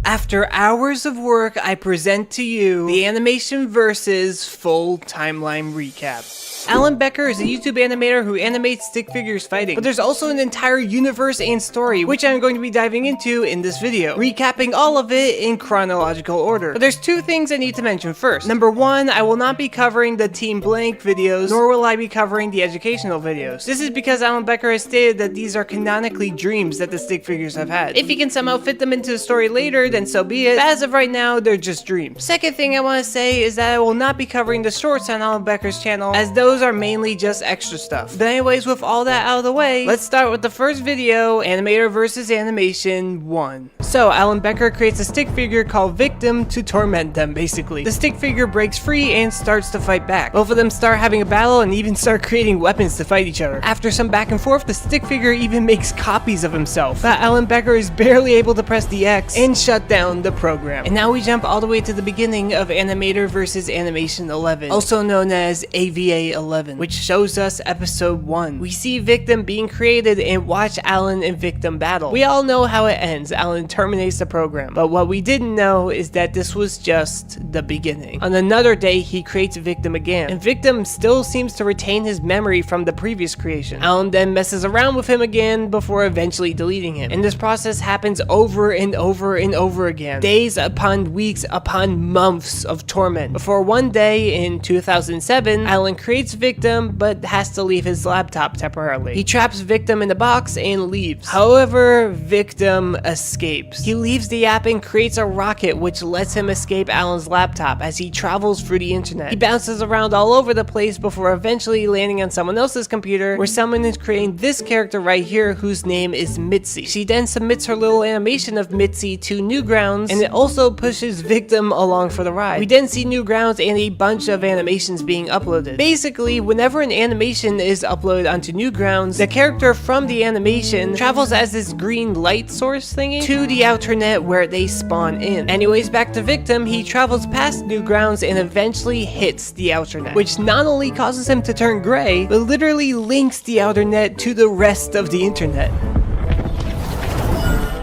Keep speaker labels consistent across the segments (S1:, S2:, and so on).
S1: After hours of work, I present to you the Animation Versus Full Timeline Recap. Alan Becker is a YouTube animator who animates stick figures fighting, but there's also an entire universe and story, which I'm going to be diving into in this video, recapping all of it in chronological order. But there's two things I need to mention first. Number one, I will not be covering the Team Blank videos, nor will I be covering the educational videos. This is because Alan Becker has stated that these are canonically dreams that the stick figures have had. If he can somehow fit them into the story later, then so be it, but as of right now, they're just dreams. Second thing I want to say is that I will not be covering the shorts on Alan Becker's channel, as those are mainly just extra stuff. But anyways, with all that out of the way, let's start with the first video, Animator vs. Animation 1. So, Alan Becker creates a stick figure called Victim to torment them, basically. The stick figure breaks free and starts to fight back. Both of them start having a battle and even start creating weapons to fight each other. After some back and forth, the stick figure even makes copies of himself. But Alan Becker is barely able to press the X and shut down the program. And now we jump all the way to the beginning of Animator vs. Animation 11, also known as AVA 11, which shows us episode 1. We see Victim being created and watch Alan and Victim battle. We all know how it ends. Alan terminates the program. But what we didn't know is that this was just the beginning. On another day, he creates Victim again, and Victim still seems to retain his memory from the previous creation. Alan then messes around with him again before eventually deleting him. And this process happens over and over and over again. Days upon weeks upon months of torment. Before one day in 2007, Alan creates Victim but has to leave his laptop temporarily. He traps Victim in the box and leaves. However, Victim escapes. He leaves the app and creates a rocket which lets him escape Alan's laptop as he travels through the internet. He bounces around all over the place before eventually landing on someone else's computer, where someone is creating this character right here whose name is Mitzi. She then submits her little animation of Mitzi to Newgrounds, and it also pushes Victim along for the ride. We then see Newgrounds and a bunch of animations being uploaded. Basically, whenever an animation is uploaded onto Newgrounds, the character from the animation travels as this green light source thingy to the outer net where they spawn in. Anyways, back to Victim, he travels past Newgrounds and eventually hits the outer net, which not only causes him to turn gray, but literally links the outer net to the rest of the internet.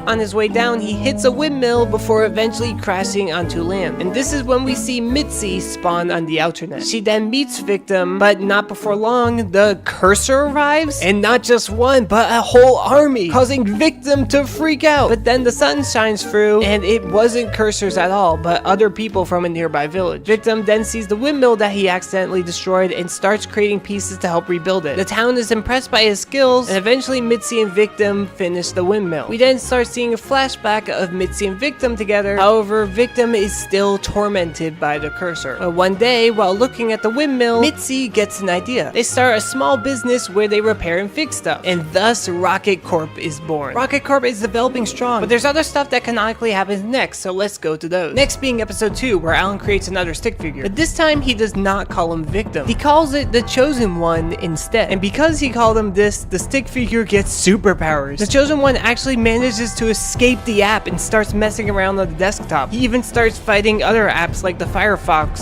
S1: On his way down, he hits a windmill before eventually crashing onto land. And this is when we see Mitzi spawn on the outer net. She then meets Victim, but not before long, the cursor arrives. And not just one, but a whole army, causing Victim to freak out. But then the sun shines through, and it wasn't cursors at all, but other people from a nearby village. Victim then sees the windmill that he accidentally destroyed and starts creating pieces to help rebuild it. The town is impressed by his skills, and eventually Mitzi and Victim finish the windmill. We then start seeing a flashback of Mitzi and Victim together. However, Victim is still tormented by the cursor. But one day, while looking at the windmill, Mitzi gets an idea. They start a small business where they repair and fix stuff, and thus Rocket Corp is born. Rocket Corp is developing strong, but there's other stuff that canonically happens next, so let's go to those. Next being episode 2, where Alan creates another stick figure, but this time he does not call him Victim. He calls it the Chosen One instead, and because he called him this, the stick figure gets superpowers. The Chosen One actually manages to escape the app and starts messing around on the desktop. He even starts fighting other apps like the Firefox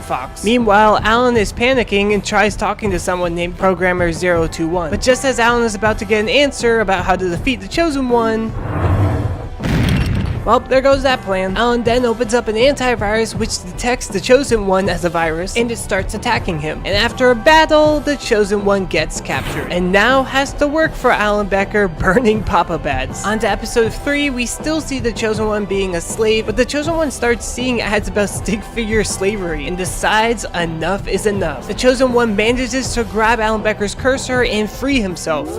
S1: Fox. Meanwhile, Alan is panicking and tries talking to someone named Programmer021. But just as Alan is about to get an answer about how to defeat the Chosen One, well, there goes that plan. Alan then opens up an antivirus which detects the Chosen One as a virus, and it starts attacking him. And after a battle, the Chosen One gets captured, and now has to work for Alan Becker burning Papa Bads. On to episode 3, we still see the Chosen One being a slave, but the Chosen One starts seeing ads about stick figure slavery, and decides enough is enough. The Chosen One manages to grab Alan Becker's cursor and free himself.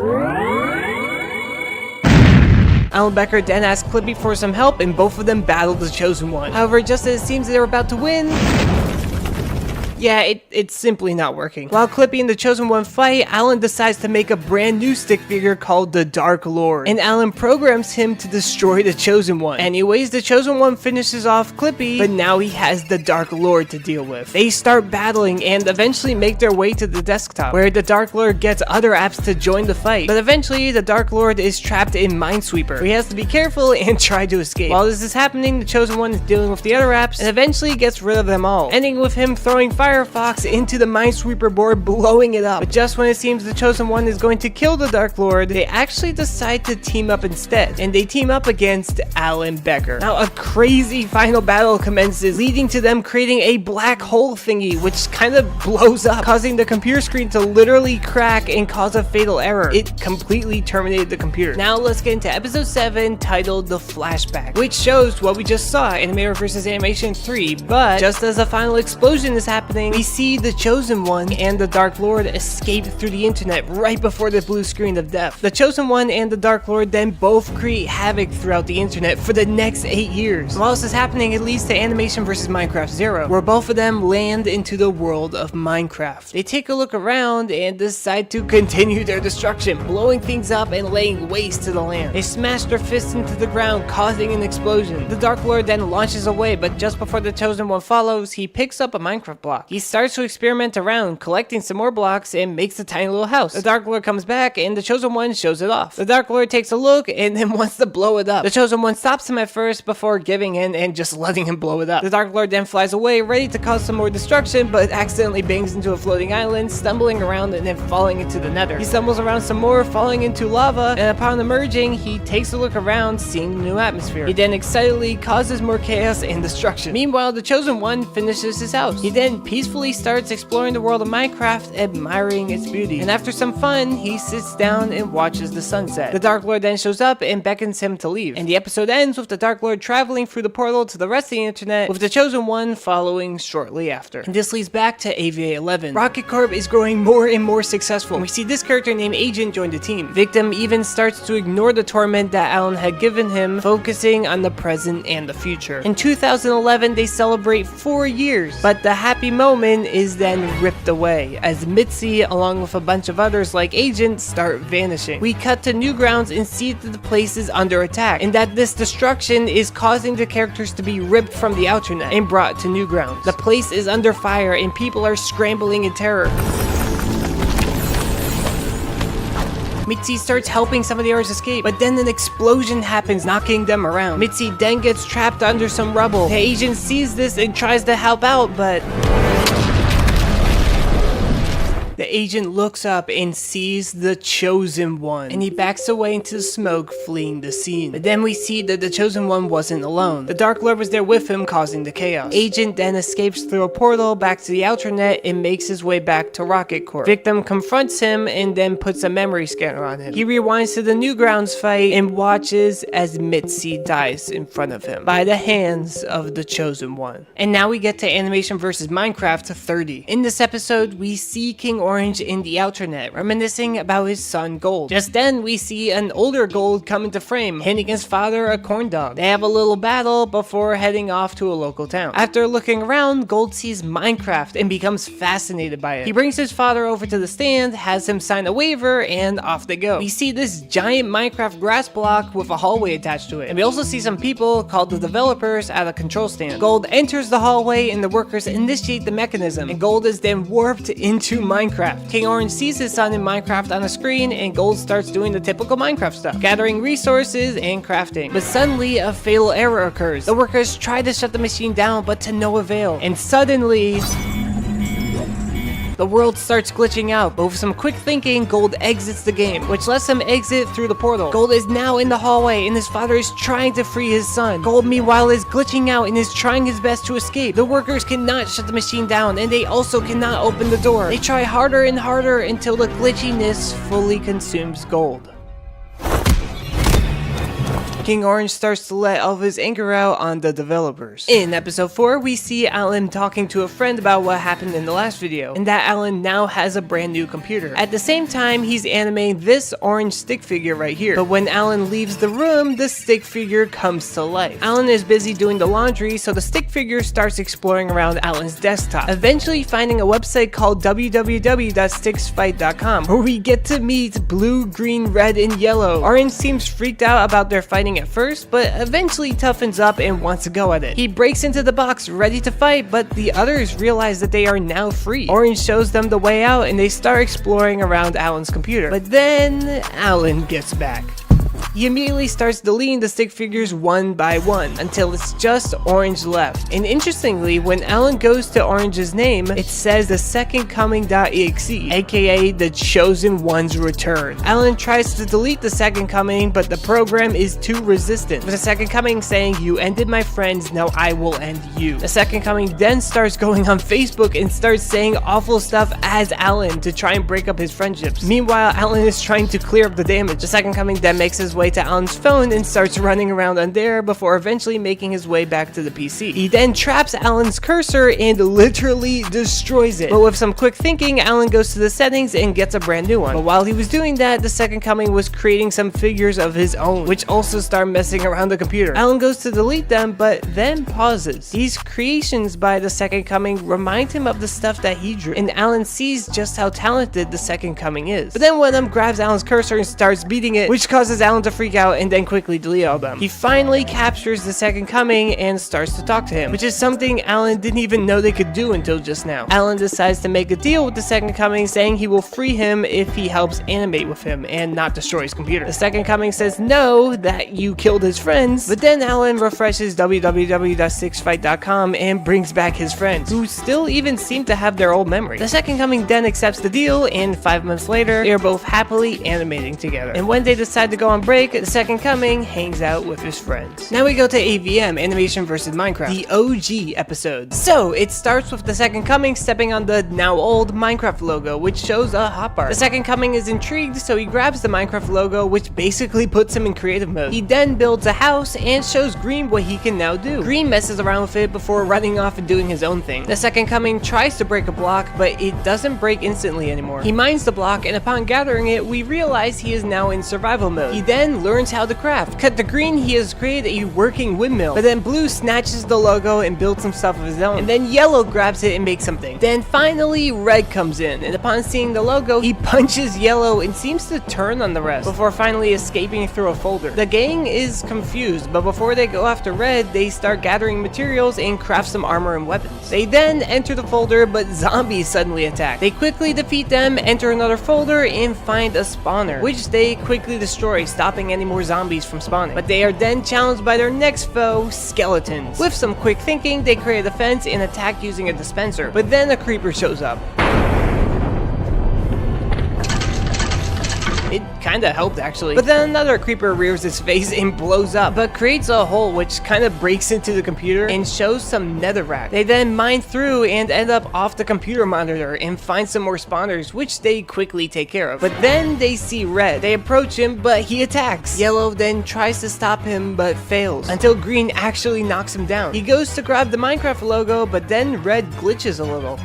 S1: Alan Becker then asks Clippy for some help, and both of them battle the Chosen One. However, just as it seems they're about to win, yeah, it's simply not working. While Clippy and the Chosen One fight, Alan decides to make a brand new stick figure called the Dark Lord, and Alan programs him to destroy the Chosen One. Anyways, the Chosen One finishes off Clippy, but now he has the Dark Lord to deal with. They start battling and eventually make their way to the desktop, where the Dark Lord gets other apps to join the fight. But eventually, the Dark Lord is trapped in Minesweeper, so he has to be careful and try to escape. While this is happening, the Chosen One is dealing with the other apps, and eventually gets rid of them all, ending with him throwing fire Firefox into the Minesweeper board, blowing it up. But just when it seems the Chosen One is going to kill the Dark Lord, they actually decide to team up instead, and they team up against Alan Becker. Now a crazy final battle commences, leading to them creating a black hole thingy, which kind of blows up, causing the computer screen to literally crack and cause a fatal error. It completely terminated the computer. Now let's get into episode 7, titled The Flashback, which shows what we just saw, Animator vs. Animation 3, but just as a final explosion is happening, we see the Chosen One and the Dark Lord escape through the internet right before the blue screen of death. The Chosen One and the Dark Lord then both create havoc throughout the internet for the next 8 years. While this is happening, it leads to Animation vs. Minecraft 0, where both of them land into the world of Minecraft. They take a look around and decide to continue their destruction, blowing things up and laying waste to the land. They smash their fists into the ground, causing an explosion. The Dark Lord then launches away, but just before the Chosen One follows, he picks up a Minecraft block. He starts to experiment around, collecting some more blocks, and makes a tiny little house. The Dark Lord comes back, and the Chosen One shows it off. The Dark Lord takes a look, and then wants to blow it up. The Chosen One stops him at first before giving in and just letting him blow it up. The Dark Lord then flies away, ready to cause some more destruction, but accidentally bangs into a floating island, stumbling around and then falling into the nether. He stumbles around some more, falling into lava, and upon emerging, he takes a look around, seeing the new atmosphere. He then excitedly causes more chaos and destruction. Meanwhile, the Chosen One finishes his house. He then peacefully starts exploring the world of Minecraft, admiring its beauty. And after some fun, he sits down and watches the sunset. The Dark Lord then shows up and beckons him to leave. And the episode ends with the Dark Lord traveling through the portal to the rest of the internet, with the Chosen One following shortly after. And this leads back to AVA 11. Rocket Corp is growing more and more successful. We see this character named Agent join the team. Victim even starts to ignore the torment that Alan had given him, focusing on the present and the future. In 2011, they celebrate 4 years, but the happy moment is then ripped away as Mitzi, along with a bunch of others like Agent, start vanishing. We cut to Newgrounds and see that the place is under attack, and that this destruction is causing the characters to be ripped from the Outernet and brought to Newgrounds. The place is under fire and people are scrambling in terror. Mitzi starts helping some of the others escape, but then an explosion happens, knocking them around. Mitzi then gets trapped under some rubble. The Agent sees this and tries to help out, but the Agent looks up and sees the Chosen One, and he backs away into the smoke, fleeing the scene. But then we see that the Chosen One wasn't alone. The Dark Lord was there with him, causing the chaos. Agent then escapes through a portal back to the Outernet and makes his way back to Rocket Corp. Victim confronts him and then puts a memory scanner on him. He rewinds to the Newgrounds fight and watches as Mitzi dies in front of him by the hands of the Chosen One. And now we get to Animation vs. Minecraft 30. In this episode, we see King Orange in the Outernet, reminiscing about his son Gold. Just then, we see an older Gold come into frame, handing his father a corn dog. They have a little battle before heading off to a local town. After looking around, Gold sees Minecraft and becomes fascinated by it. He brings his father over to the stand, has him sign a waiver, and off they go. We see this giant Minecraft grass block with a hallway attached to it, and we also see some people called the developers at a control stand. Gold enters the hallway and the workers initiate the mechanism, and Gold is then warped into Minecraft. King Orange sees his son in Minecraft on a screen, and Gold starts doing the typical Minecraft stuff, gathering resources and crafting. But suddenly, a fatal error occurs. The workers try to shut the machine down, but to no avail. And suddenly, the world starts glitching out, but with some quick thinking, Gold exits the game, which lets him exit through the portal. Gold is now in the hallway, and his father is trying to free his son. Gold, meanwhile, is glitching out and is trying his best to escape. The workers cannot shut the machine down, and they also cannot open the door. They try harder and harder until the glitchiness fully consumes Gold. King Orange starts to let all of his anger out on the developers. In episode 4, we see Alan talking to a friend about what happened in the last video, and that Alan now has a brand new computer. At the same time, he's animating this orange stick figure right here. But when Alan leaves the room, the stick figure comes to life. Alan is busy doing the laundry, so the stick figure starts exploring around Alan's desktop, eventually finding a website called www.sticksfight.com, where we get to meet blue, green, red, and yellow. Orange seems freaked out about their fighting at first, but eventually toughens up and wants to go at it. He breaks into the box ready to fight, but the others realize that they are now free. Orange shows them the way out and they start exploring around Alan's computer. But then Alan gets back. He immediately starts deleting the stick figures one by one until it's just Orange left. And interestingly, when Alan goes to Orange's name, it says the second coming.exe, aka the chosen one's return. Alan tries to delete the second coming, but the program is too resistant, with the second coming saying, "You ended my friends, now I will end you." The second coming then starts going on Facebook and starts saying awful stuff as Alan to try and break up his friendships. Meanwhile, Alan is trying to clear up the damage. The second coming then makes his way to Alan's phone and starts running around on there before eventually making his way back to the PC. He then traps Alan's cursor and literally destroys it. But with some quick thinking, Alan goes to the settings and gets a brand new one. But while he was doing that, the second coming was creating some figures of his own, which also start messing around the computer. Alan goes to delete them, but then pauses. These creations by the second coming remind him of the stuff that he drew, and Alan sees just how talented the second coming is. But then one of them grabs Alan's cursor and starts beating it, which causes Alan to freak out and then quickly delete all of them. He finally captures the second coming and starts to talk to him, which is something Alan didn't even know they could do until just now. Alan decides to make a deal with the second coming, saying he will free him if he helps animate with him and not destroy his computer. The second coming says no, that you killed his friends, but then Alan refreshes www.sticksfight.com and brings back his friends, who still even seem to have their old memory. The second coming then accepts the deal, and 5 months later, they are both happily animating together. And when they decide to go on break, the second coming hangs out with his friends. Now we go to AVM, Animation vs. Minecraft, the OG episode. So it starts with the second coming stepping on the now old Minecraft logo, which shows a hotbar. The second coming is intrigued, so he grabs the Minecraft logo, which basically puts him in creative mode. He then builds a house and shows Green what he can now do. Green messes around with it before running off and doing his own thing. The second coming tries to break a block, but it doesn't break instantly anymore. He mines the block, and upon gathering it, we realize he is now in survival mode. He then learns how to craft. Cut to Green, he has created a working windmill, but then Blue snatches the logo and builds some stuff of his own, and then Yellow grabs it and makes something. Then finally Red comes in, and upon seeing the logo, he punches Yellow and seems to turn on the rest before finally escaping through a folder. The gang is confused, but before they go after Red, they start gathering materials and craft some armor and weapons. They then enter the folder, but zombies suddenly attack. They quickly defeat them, enter another folder, and find a spawner, which they quickly destroy, stopping any more zombies from spawning. But they are then challenged by their next foe, skeletons. With some quick thinking, they create a defense and attack using a dispenser, but then a creeper shows up. It kinda helped actually. But then another creeper rears its face and blows up, but creates a hole which kinda breaks into the computer and shows some netherrack. They then mine through and end up off the computer monitor and find some more spawners, which they quickly take care of. But then they see Red. They approach him, but he attacks. Yellow then tries to stop him, but fails, until Green actually knocks him down. He goes to grab the Minecraft logo, but then Red glitches a little.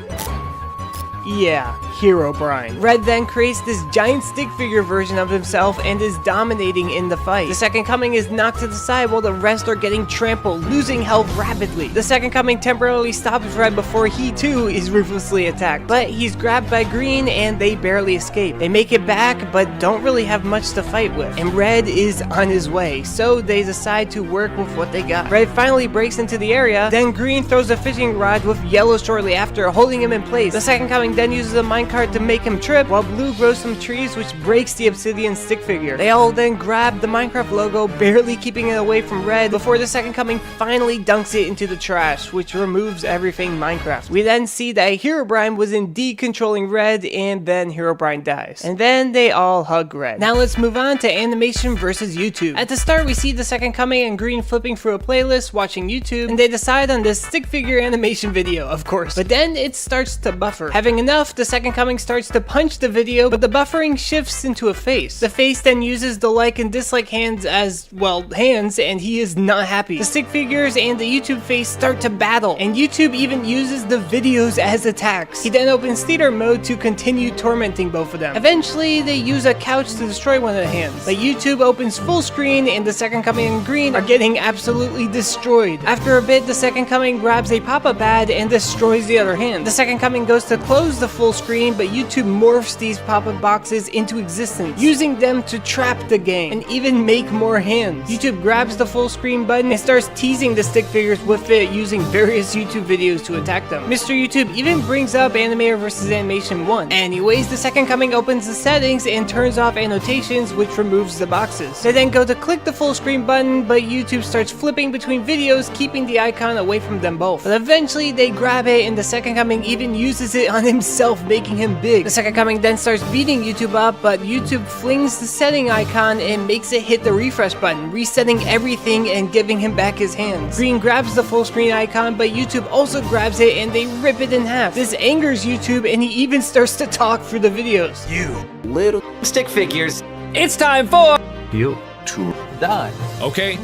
S1: Yeah, Herobrine. Red then creates this giant stick figure version of himself and is dominating in the fight. The second coming is knocked to the side while the rest are getting trampled, losing health rapidly. The second coming temporarily stops Red before he too is ruthlessly attacked, but he's grabbed by Green and they barely escape. They make it back, but don't really have much to fight with, and Red is on his way, so they decide to work with what they got. Red finally breaks into the area, then Green throws a fishing rod with Yellow shortly after, holding him in place. The second coming then uses a minecart to make him trip, while Blue grows some trees which breaks the obsidian stick figure. They all then grab the Minecraft logo, barely keeping it away from Red, before the second coming finally dunks it into the trash, which removes everything Minecraft. We then see that Herobrine was indeed controlling Red, and then Herobrine dies. And then they all hug Red. Now let's move on to Animation versus YouTube. At the start, we see the second coming and Green flipping through a playlist, watching YouTube, and they decide on this stick figure animation video, of course. But then it starts to buffer. Having enough, the second coming starts to punch the video, but the buffering shifts into a face. The face then uses the like and dislike hands as, well, hands, and he is not happy. The stick figures and the YouTube face start to battle, and YouTube even uses the videos as attacks. He then opens theater mode to continue tormenting both of them. Eventually, they use a couch to destroy one of the hands, but YouTube opens full screen and the second coming and Green are getting absolutely destroyed. After a bit, the second coming grabs a pop-up ad and destroys the other hand. The second coming goes to close the full screen screen, but YouTube morphs these pop-up boxes into existence, using them to trap the gang and even make more hands. YouTube grabs the full screen button and starts teasing the stick figures with it, using various YouTube videos to attack them. Mr. YouTube even brings up Animator vs. Animation 1. Anyways, the Second Coming opens the settings and turns off annotations, which removes the boxes. They then go to click the full screen button, but YouTube starts flipping between videos, keeping the icon away from them both. But eventually they grab it, and the Second Coming even uses it on himself, making him big. The Second Coming then starts beating YouTube up, but YouTube flings the setting icon and makes it hit the refresh button, resetting everything and giving him back his hands. Green grabs the full screen icon, but YouTube also grabs it and they rip it in half. This angers YouTube, and he even starts to talk through the videos.
S2: You little stick figures.
S1: It's time for
S2: You to die.
S3: Okay.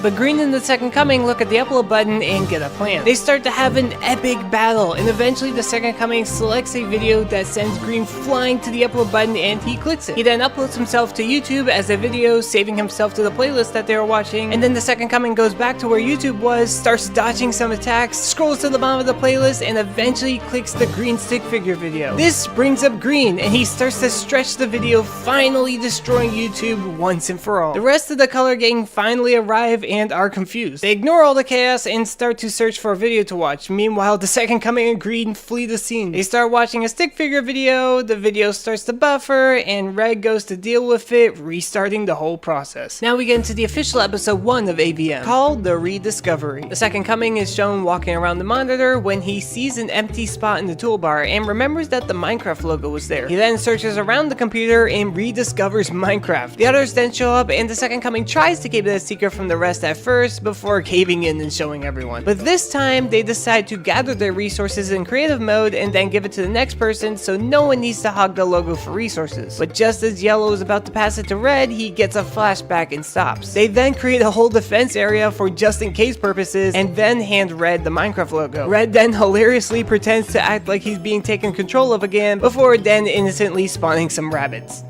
S1: But Green and the Second Coming look at the upload button and get a plan. They start to have an epic battle, and eventually the Second Coming selects a video that sends Green flying to the upload button, and he clicks it. He then uploads himself to YouTube as a video, saving himself to the playlist that they were watching, and then the Second Coming goes back to where YouTube was, starts dodging some attacks, scrolls to the bottom of the playlist, and eventually clicks the Green stick figure video. This brings up Green, and he starts to stretch the video, finally destroying YouTube once and for all. The rest of the color gang finally arrive and are confused. They ignore all the chaos and start to search for a video to watch. Meanwhile, the Second Coming and Green flee the scene. They start watching a stick figure video, the video starts to buffer, and Red goes to deal with it, restarting the whole process. Now we get into the official episode 1 of AVM, called The Rediscovery. The Second Coming is shown walking around the monitor when he sees an empty spot in the toolbar and remembers that the Minecraft logo was there. He then searches around the computer and rediscovers Minecraft. The others then show up, and the Second Coming tries to keep it a secret from the rest at first before caving in and showing everyone. But this time they decide to gather their resources in creative mode and then give it to the next person, so no one needs to hog the logo for resources. But just as Yellow is about to pass it to Red, he gets a flashback and stops. They then create a whole defense area for just in case purposes and then hand Red the Minecraft logo. Red then hilariously pretends to act like he's being taken control of again before then innocently spawning some rabbits.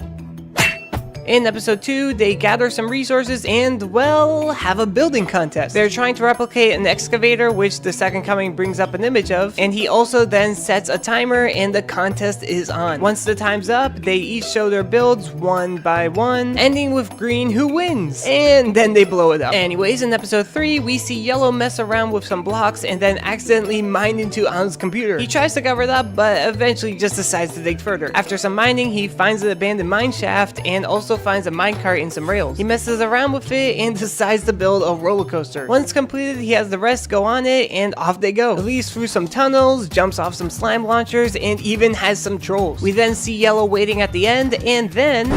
S1: In episode 2, they gather some resources and, well, have a building contest. They're trying to replicate an excavator, which the Second Coming brings up an image of, and he also then sets a timer and the contest is on. Once the time's up, they each show their builds one by one, ending with Green, who wins, and then they blow it up. Anyways, in episode 3, we see Yellow mess around with some blocks and then accidentally mine into An's computer. He tries to cover it up, but eventually just decides to dig further. After some mining, he finds an abandoned mine shaft and also finds a minecart and some rails. He messes around with it and decides to build a roller coaster. Once completed, he has the rest go on it and off they go. He leaves through some tunnels, jumps off some slime launchers, and even has some trolls. We then see Yellow waiting at the end, and then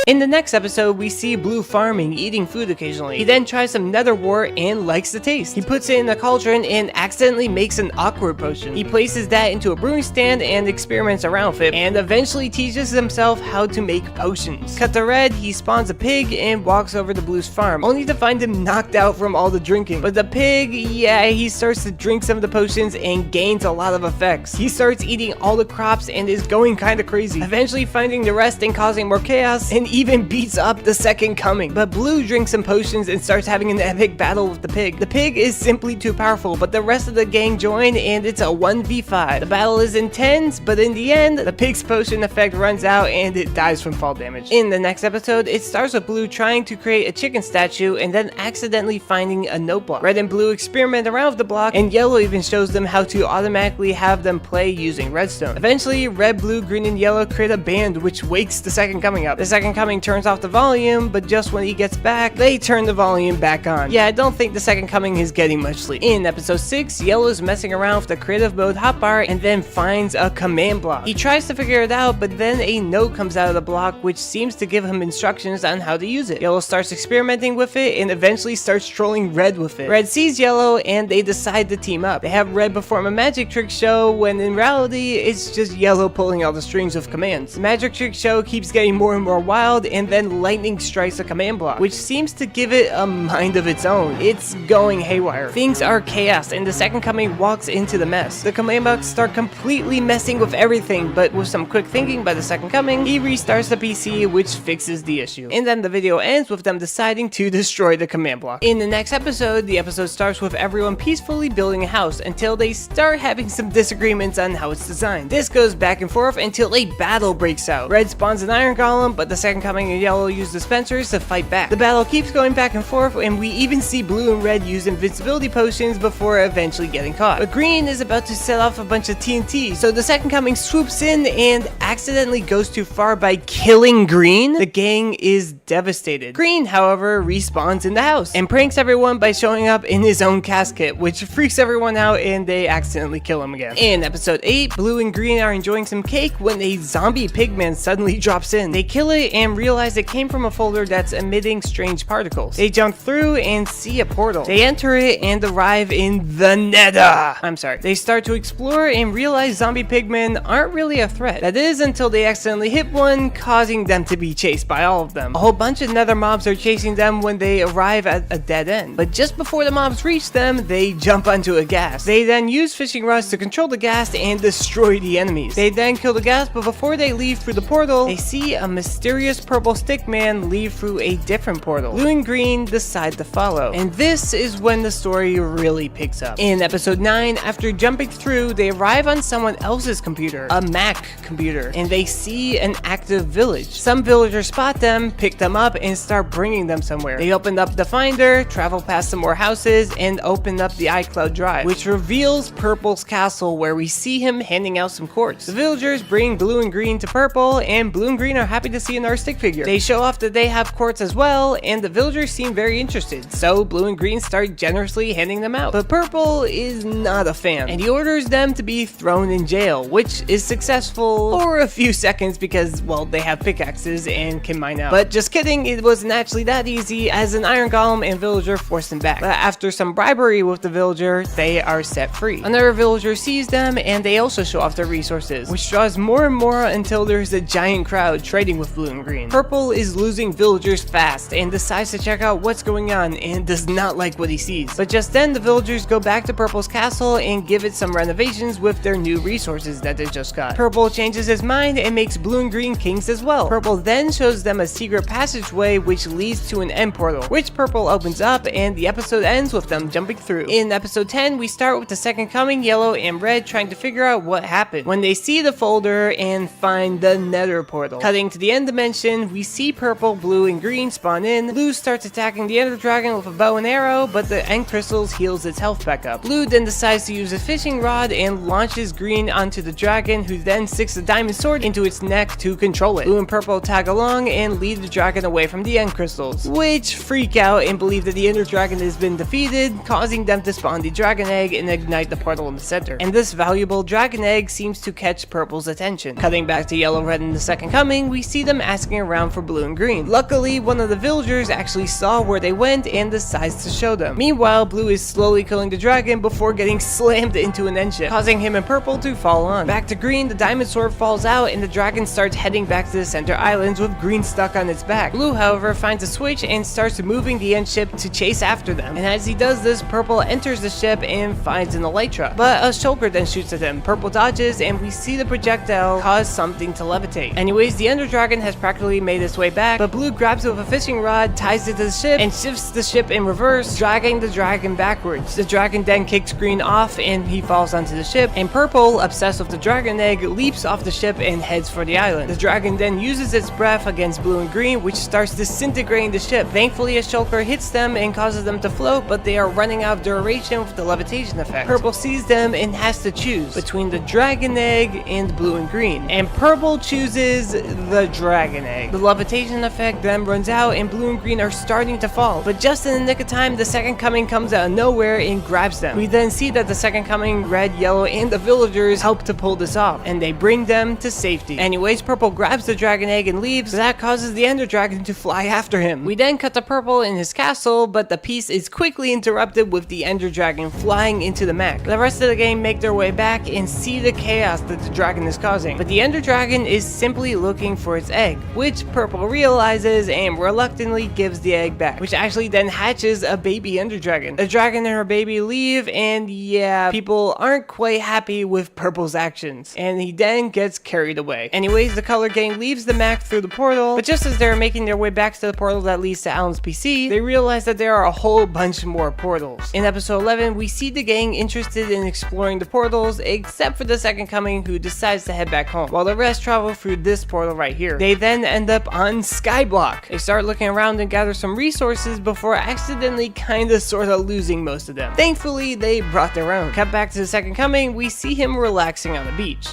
S1: in the next episode, we see Blue farming, eating food occasionally. He then tries some nether wart and likes the taste. He puts it in a cauldron and accidentally makes an awkward potion. He places that into a brewing stand and experiments around with it, and eventually teaches himself how to make potions. Cut to Red, he spawns a pig and walks over to Blue's farm, only to find him knocked out from all the drinking. But the pig, yeah, he starts to drink some of the potions and gains a lot of effects. He starts eating all the crops and is going kinda crazy, eventually finding the rest and causing more chaos, and even beats up the Second Coming. But Blue drinks some potions and starts having an epic battle with the pig. The pig is simply too powerful, but the rest of the gang join and it's a 1v5. The battle is intense, but in the end, the pig's potion effect runs out and it dies from fall damage. In the next episode, it starts with Blue trying to create a chicken statue and then accidentally finding a note block. Red and Blue experiment around with the block, and Yellow even shows them how to automatically have them play using redstone. Eventually, Red, Blue, Green, and Yellow create a band which wakes the Second Coming up. The Second Coming turns off the volume, but just when he gets back, they turn the volume back on. Yeah, I don't think the Second Coming is getting much sleep. In episode 6, Yellow is messing around with the creative mode hotbar and then finds a command block. He tries to figure it out, but then a note comes out of the block which seems to give him instructions on how to use it. Yellow starts experimenting with it and eventually starts trolling Red with it. Red sees Yellow and they decide to team up. They have Red perform a magic trick show when in reality it's just Yellow pulling all the strings of commands. The magic trick show keeps getting more and more more wild, and then lightning strikes the command block, which seems to give it a mind of its own. It's going haywire. Things are chaos, and the Second Coming walks into the mess. The command blocks start completely messing with everything, but with some quick thinking by the Second Coming, he restarts the PC, which fixes the issue. And then the video ends with them deciding to destroy the command block. In the next episode, the episode starts with everyone peacefully building a house until they start having some disagreements on how it's designed. This goes back and forth until a battle breaks out. Red spawns an iron golem, but the Second Coming and Yellow use dispensers to fight back. The battle keeps going back and forth, and we even see Blue and Red use invincibility potions before eventually getting caught. But Green is about to set off a bunch of TNT, so the Second Coming swoops in and accidentally goes too far by killing Green. The gang is devastated. Green, however, respawns in the house and pranks everyone by showing up in his own casket, which freaks everyone out and they accidentally kill him again. In episode 8, Blue and Green are enjoying some cake when a zombie pigman suddenly drops in. They kill it and realize it came from a folder that's emitting strange particles. They jump through and see a portal. They enter it and arrive in the Nether. They start to explore and realize zombie pigmen aren't really a threat. That is until they accidentally hit one, causing them to be chased by all of them. A whole bunch of Nether mobs are chasing them when they arrive at a dead end. But just before the mobs reach them, they jump onto a gas. They then use fishing rods to control the gas and destroy the enemies. They then kill the gas, but before they leave through the portal, they see a mysterious purple stick man leave through a different portal. Blue and Green decide to follow. And this is when the story really picks up. In episode 9, after jumping through, they arrive on someone else's computer, a Mac computer, and they see an active village. Some villagers spot them, pick them up, and start bringing them somewhere. They open up the Finder, travel past some more houses, and open up the iCloud drive, which reveals Purple's castle, where we see him handing out some quartz. The villagers bring Blue and Green to Purple, and Blue and Green are happy to see another stick figure. They show off that they have quartz as well, and the villagers seem very interested, so Blue and Green start generously handing them out. But Purple is not a fan, and he orders them to be thrown in jail, which is successful for a few seconds because, well, they have pickaxes and can mine out. But just kidding, it wasn't actually that easy, as an iron golem and villager forced them back. But after some bribery with the villager, they are set free. Another villager sees them, and they also show off their resources, which draws more and more until there's a giant crowd trading with Blue and Green. Purple is losing villagers fast and decides to check out what's going on and does not like what he sees. But just then, the villagers go back to Purple's castle and give it some renovations with their new resources that they just got. Purple changes his mind and makes Blue and Green kings as well. Purple then shows them a secret passageway which leads to an end portal, which Purple opens up, and the episode ends with them jumping through. In episode 10, we start with the Second Coming, Yellow, and Red trying to figure out what happened when they see the folder and find the Nether portal. Cutting to the end dimension, we see Purple, Blue, and Green spawn in. Blue starts attacking the Ender Dragon with a bow and arrow, but the end crystals heals its health back up. Blue then decides to use a fishing rod and launches Green onto the dragon, who then sticks a diamond sword into its neck to control it. Blue and Purple tag along and lead the dragon away from the end crystals, which freak out and believe that the Ender Dragon has been defeated, causing them to spawn the dragon egg and ignite the portal in the center. And this valuable dragon egg seems to catch Purple's attention. Cutting back to Yellow, Red, and the Second Coming, we see them asking around for Blue and Green. Luckily, one of the villagers actually saw where they went and decides to show them. Meanwhile, Blue is slowly killing the dragon before getting slammed into an end ship, causing him and Purple to fall on. Back to Green, the diamond sword falls out and the dragon starts heading back to the center islands with Green stuck on its back. Blue, however, finds a switch and starts moving the end ship to chase after them. And as he does this, Purple enters the ship and finds an elytra. But a shulker then shoots at him. Purple dodges and we see the projectile cause something to levitate. Anyways, the Ender Dragon has practically made its way back, but Blue grabs it with a fishing rod, ties it to the ship, and shifts the ship in reverse, dragging the dragon backwards. The dragon then kicks Green off and he falls onto the ship, and Purple, obsessed with the dragon egg, leaps off the ship and heads for the island. The dragon then uses its breath against Blue and Green, which starts disintegrating the ship. Thankfully, a shulker hits them and causes them to float, but they are running out of duration with the levitation effect. Purple sees them and has to choose between the dragon egg and Blue and Green, and Purple chooses the dragon egg. The levitation effect then runs out and Blue and Green are starting to fall, but just in the nick of time, the Second Coming comes out of nowhere and grabs them. We then see that the Second Coming, Red, Yellow, and the villagers help to pull this off, and they bring them to safety. Anyways, Purple grabs the dragon egg and leaves. That causes the Ender Dragon to fly after him. We then cut to Purple in his castle, but the piece is quickly interrupted with the Ender Dragon flying into the mech. The rest of the game make their way back and see the chaos that the dragon is causing, but the Ender Dragon is simply looking for its egg, which Purple realizes and reluctantly gives the egg back, which actually then hatches a baby Ender Dragon. The dragon and her baby leave, and yeah, people aren't quite happy with Purple's actions, and he then gets carried away. Anyways, the Color Gang leaves the Mac through the portal, but just as they're making their way back to the portal that leads to Alan's PC, they realize that there are a whole bunch more portals. In episode 11, we see the gang interested in exploring the portals, except for the Second Coming, who decides to head back home, while the rest travel through this portal right here. They then end up on Skyblock. They start looking around and gather some resources before accidentally kinda sorta losing most of them. Thankfully, they brought their own. Cut back to the Second Coming, we see him relaxing on the beach.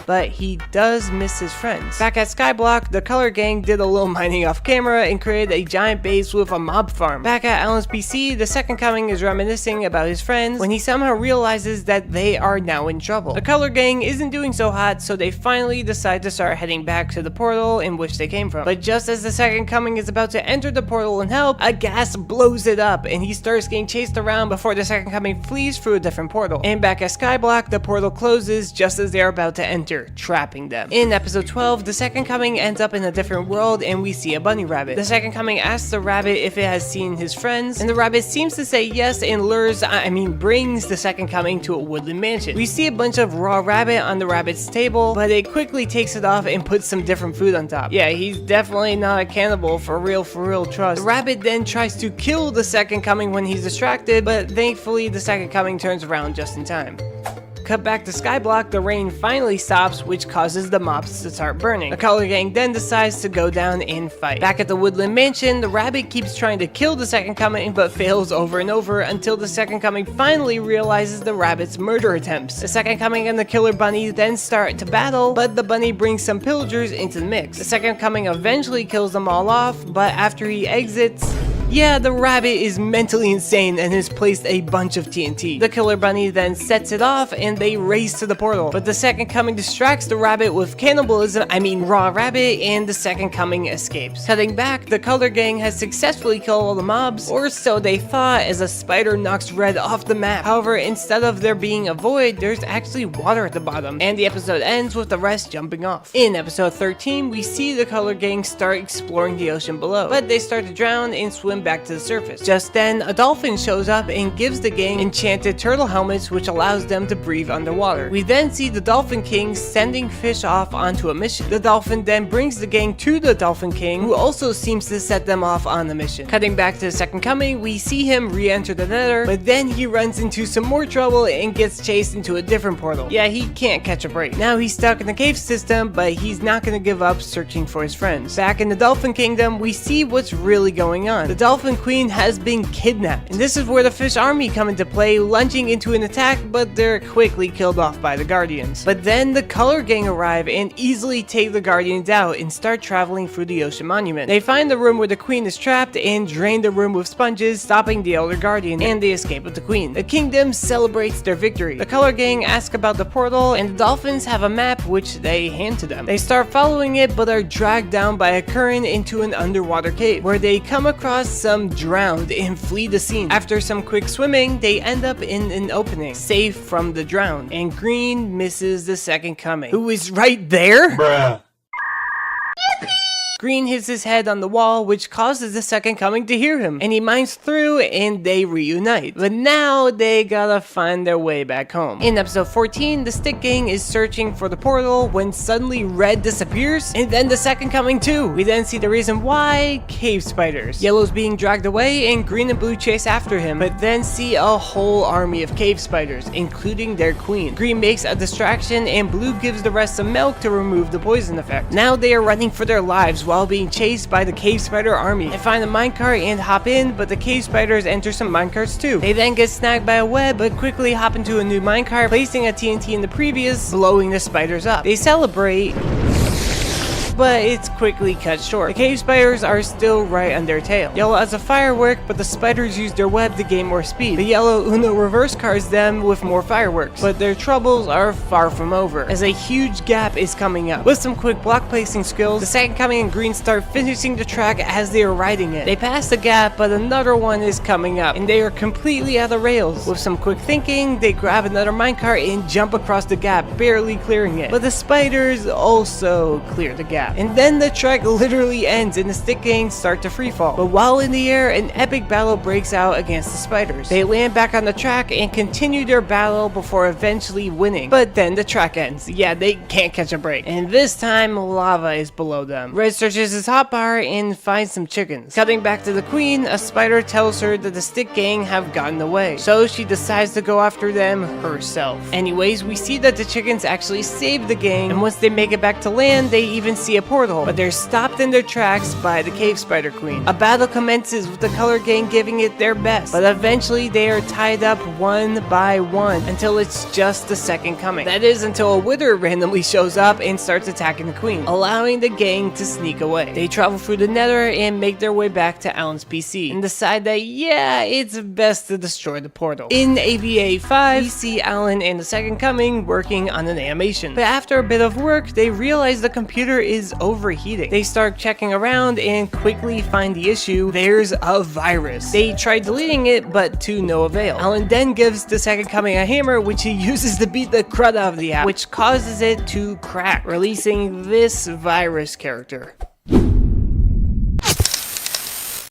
S1: But he does miss his friends. Back at Skyblock, the Color Gang did a little mining off camera and created a giant base with a mob farm. Back at Alan's PC, the Second Coming is reminiscing about his friends when he somehow realizes that they are now in trouble. The Color Gang isn't doing so hot, so they finally decide to start heading back to the portal in which they came from. But just as the Second Coming is about to enter the portal and help, a gas blows it up and he starts getting chased around before the Second Coming flees through a different portal. And back at Skyblock, the portal closes just as they are about to enter, trapping them. In episode 12, the Second Coming ends up in a different world and we see a bunny rabbit. The Second Coming asks the rabbit if it has seen his friends, and the rabbit seems to say yes and brings the Second Coming to a woodland mansion. We see a bunch of raw rabbit on the rabbit's table, but it quickly takes it off and puts some different food on top. Yeah, he's definitely not a cannibal for real, trust. The rabbit then tries to kill the Second Coming when he's distracted, but thankfully the Second Coming turns around just in time. Cut back to Skyblock, the rain finally stops, which causes the mobs to start burning. The Color Gang then decides to go down and fight. Back at the Woodland Mansion, the rabbit keeps trying to kill the Second Coming, but fails over and over until the Second Coming finally realizes the rabbit's murder attempts. The Second Coming and the Killer Bunny then start to battle, but the bunny brings some pillagers into the mix. The Second Coming eventually kills them all off, but after he exits, yeah, the rabbit is mentally insane and has placed a bunch of TNT. The Killer Bunny then sets it off and they race to the portal. But the Second Coming distracts the rabbit with raw rabbit, and the Second Coming escapes. Cutting back, the Color Gang has successfully killed all the mobs, or so they thought, as a spider knocks Red off the map. However, instead of there being a void, there's actually water at the bottom, and the episode ends with the rest jumping off. In episode 13, we see the Color Gang start exploring the ocean below, but they start to drown and swim back to the surface. Just then, a dolphin shows up and gives the gang enchanted turtle helmets, which allows them to breathe underwater. We then see the Dolphin King sending fish off onto a mission. The dolphin then brings the gang to the Dolphin King, who also seems to set them off on the mission. Cutting back to the Second Coming, we see him re-enter the Nether, but then he runs into some more trouble and gets chased into a different portal. Yeah, he can't catch a break. Now he's stuck in the cave system, but he's not gonna give up searching for his friends. Back in the Dolphin Kingdom, we see what's really going on. The Dolphin Queen has been kidnapped, and this is where the fish army come into play, lunging into an attack, but they're quickly killed off by the Guardians. But then the Color Gang arrive and easily take the Guardians out and start traveling through the Ocean Monument. They find the room where the Queen is trapped and drain the room with sponges, stopping the Elder Guardian and the escape of the Queen. The kingdom celebrates their victory. The Color Gang ask about the portal, and the dolphins have a map which they hand to them. They start following it, but are dragged down by a current into an underwater cave, where they come across some drowned and flee the scene. After some quick swimming, they end up in an opening, safe from the drowned, and Green misses the Second Coming, who is right there?
S3: Bruh.
S1: Green hits his head on the wall, which causes the Second Coming to hear him, and he mines through and they reunite. But now they gotta find their way back home. In episode 14, the Stick Gang is searching for the portal when suddenly Red disappears, and then the Second Coming too. We then see the reason why: cave spiders. Yellow's being dragged away and Green and Blue chase after him, but then see a whole army of cave spiders, including their queen. Green makes a distraction and Blue gives the rest some milk to remove the poison effect. Now they are running for their lives while being chased by the cave spider army. They find a minecart and hop in, but the cave spiders enter some minecarts too. They then get snagged by a web, but quickly hop into a new minecart, placing a TNT in the previous, blowing the spiders up. They celebrate, but it's quickly cut short. The cave spiders are still right on their tail. Yellow has a firework, but the spiders use their web to gain more speed. The yellow Uno reverse cards them with more fireworks, but their troubles are far from over, as a huge gap is coming up. With some quick block placing skills, the second coming and green start finishing the track as they are riding it. They pass the gap, but another one is coming up, and they are completely out of rails. With some quick thinking, they grab another minecart and jump across the gap, barely clearing it. But the spiders also clear the gap. And then the track literally ends and the stick gang start to freefall. But while in the air, an epic battle breaks out against the spiders. They land back on the track and continue their battle before eventually winning. But then the track ends. Yeah, they can't catch a break. And this time, lava is below them. Red searches his hotbar and finds some chickens. Cutting back to the queen, a spider tells her that the stick gang have gotten away. So she decides to go after them herself. Anyways, we see that the chickens actually save the gang, and once they make it back to land, they even see a portal. But they're stopped in their tracks by the cave spider queen. A battle commences with the color gang giving it their best, but eventually they are tied up one by one until it's just the second coming. That is until a wither randomly shows up and starts attacking the queen, allowing the gang to sneak away. They travel through the nether and make their way back to Alan's PC and decide that yeah, it's best to destroy the portal. In AVA 5, we see Alan and the second coming working on an animation, but after a bit of work, they realize the computer is overheating. They start checking around and quickly find the issue. There's a virus. They try deleting it, but to no avail. Alan then gives the second coming a hammer, which he uses to beat the crud out of the app, which causes it to crack, releasing this virus character.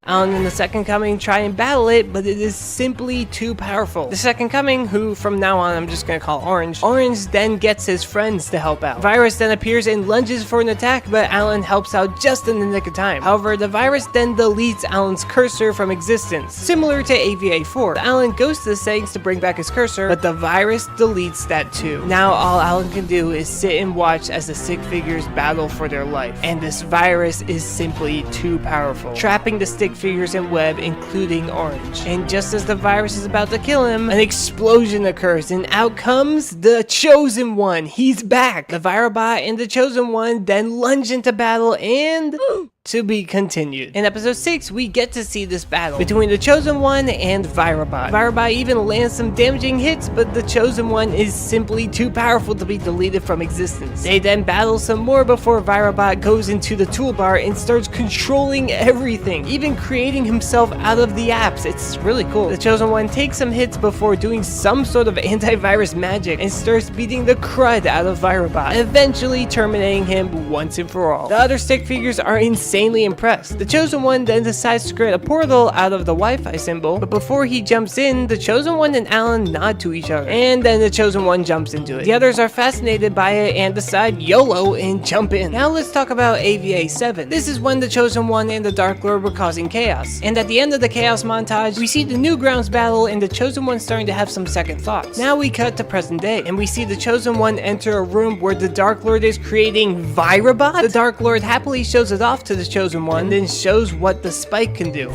S1: Alan and the second coming try and battle it, but it is simply too powerful. The second coming, who from now on I'm just gonna call Orange, then gets his friends to help out. Virus then appears and lunges for an attack, but Alan helps out just in the nick of time. However, the virus then deletes Alan's cursor from existence, similar to AVA 4. Alan goes to the settings to bring back his cursor, but the virus deletes that too. Now all Alan can do is sit and watch as the stick figures battle for their life, and this virus is simply too powerful, trapping the stick figures and web, including Orange. And just as the virus is about to kill him, an explosion occurs and out comes the Chosen One. He's back. The Virobot and the Chosen One then lunge into battle and to be continued. In episode 6, we get to see this battle between the Chosen One and Virobot. Virobot even lands some damaging hits, but the Chosen One is simply too powerful to be deleted from existence. They then battle some more before Virobot goes into the toolbar and starts controlling everything, even creating himself out of the apps. It's really cool. The Chosen One takes some hits before doing some sort of antivirus magic and starts beating the crud out of Virobot, eventually terminating him once and for all. The other stick figures are insanely impressed. The Chosen One then decides to create a portal out of the Wi-Fi symbol, but before he jumps in, the Chosen One and Alan nod to each other, and then the Chosen One jumps into it. The others are fascinated by it and decide YOLO and jump in. Now let's talk about AVA 7. This is when the Chosen One and the Dark Lord were causing chaos, and at the end of the chaos montage, we see the Newgrounds battle and the Chosen One starting to have some second thoughts. Now we cut to present day, and we see the Chosen One enter a room where the Dark Lord is creating Virobot. The Dark Lord happily shows it off to the Chosen One, then shows what the spike can do.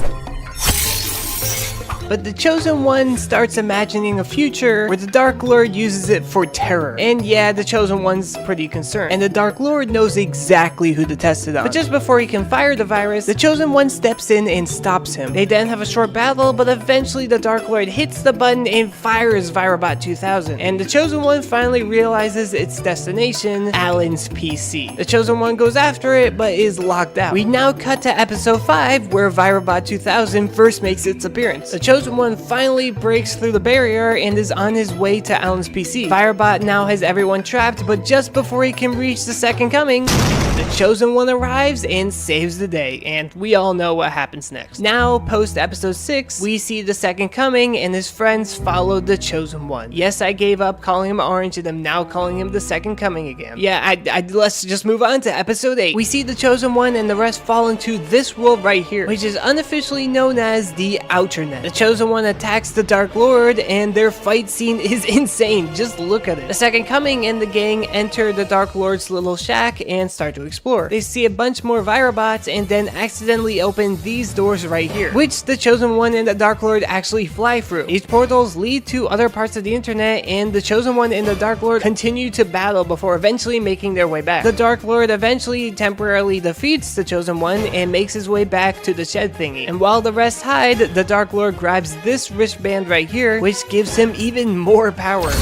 S1: But the Chosen One starts imagining a future where the Dark Lord uses it for terror. And yeah, the Chosen One's pretty concerned, and the Dark Lord knows exactly who to test it on. But just before he can fire the virus, the Chosen One steps in and stops him. They then have a short battle, but eventually the Dark Lord hits the button and fires Virobot 2000. And the Chosen One finally realizes its destination, Alan's PC. The Chosen One goes after it, but is locked out. We now cut to episode 5, where Virobot 2000 first makes its appearance. The Chosen One finally breaks through the barrier and is on his way to Alan's PC. Virobot now has everyone trapped, but just before he can reach the second coming, the Chosen One arrives and saves the day, and we all know what happens next. Now, post episode 6, we see the second coming and his friends follow the Chosen One. Yes, I gave up calling him Orange and I'm now calling him the second coming again. Yeah, let's just move on to episode 8. We see the Chosen One and the rest fall into this world right here, which is unofficially known as the Outernet. The Chosen One attacks the Dark Lord, and their fight scene is insane. Just look at it. The second coming and the gang enter the Dark Lord's little shack and start to explore. They see a bunch more Virobots and then accidentally open these doors right here, which the Chosen One and the Dark Lord actually fly through. These portals lead to other parts of the internet, and the Chosen One and the Dark Lord continue to battle before eventually making their way back. The Dark Lord eventually temporarily defeats the Chosen One and makes his way back to the shed thingy. And while the rest hide, the Dark Lord grabs this wristband right here, which gives him even more power.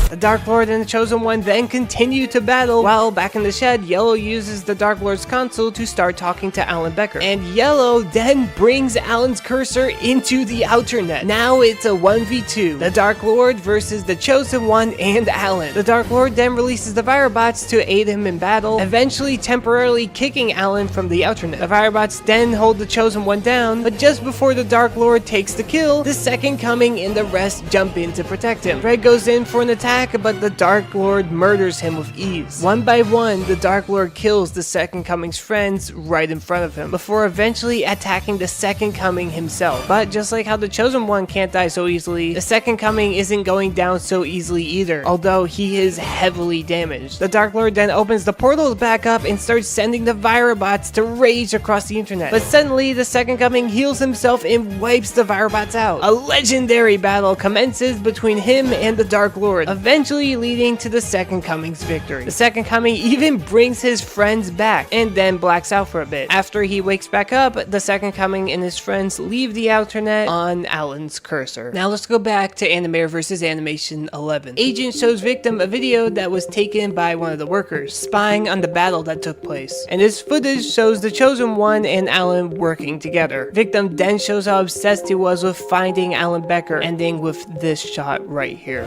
S1: The Dark Lord and the Chosen One then continue to battle, while back in the shed, Yellow uses the Dark Lord's console to start talking to Alan Becker. And Yellow then brings Alan's cursor into the outer net. Now it's a 1v2, the Dark Lord versus the Chosen One and Alan. The Dark Lord then releases the Virobots to aid him in battle, eventually temporarily kicking Alan from the outer net. The Virobots then hold the Chosen One down, but just before the Dark Lord takes the kill, the Second Coming and the rest jump in to protect him. Fred goes in for an attack, but the Dark Lord murders him with ease. One by one, the Dark Lord kills the Second Coming's friends right in front of him, before eventually attacking the Second Coming himself. But just like how the Chosen One can't die so easily, the Second Coming isn't going down so easily either, although he is heavily damaged. The Dark Lord then opens the portals back up and starts sending the Virobots to rage across the internet. But suddenly, the Second Coming heals himself and wipes the Virobots out. A legendary battle commences between him and the Dark Lord, eventually leading to the Second Coming's victory. The Second Coming even brings his friends back and then blacks out for a bit. After he wakes back up, the Second Coming and his friends leave the outer net on Alan's cursor. Now let's go back to Animator vs. Animation 11. Agent shows Victim a video that was taken by one of the workers, spying on the battle that took place. And this footage shows the Chosen One and Alan working together. Victim then shows how obsessed he was with finding Alan Becker, ending with this shot right here.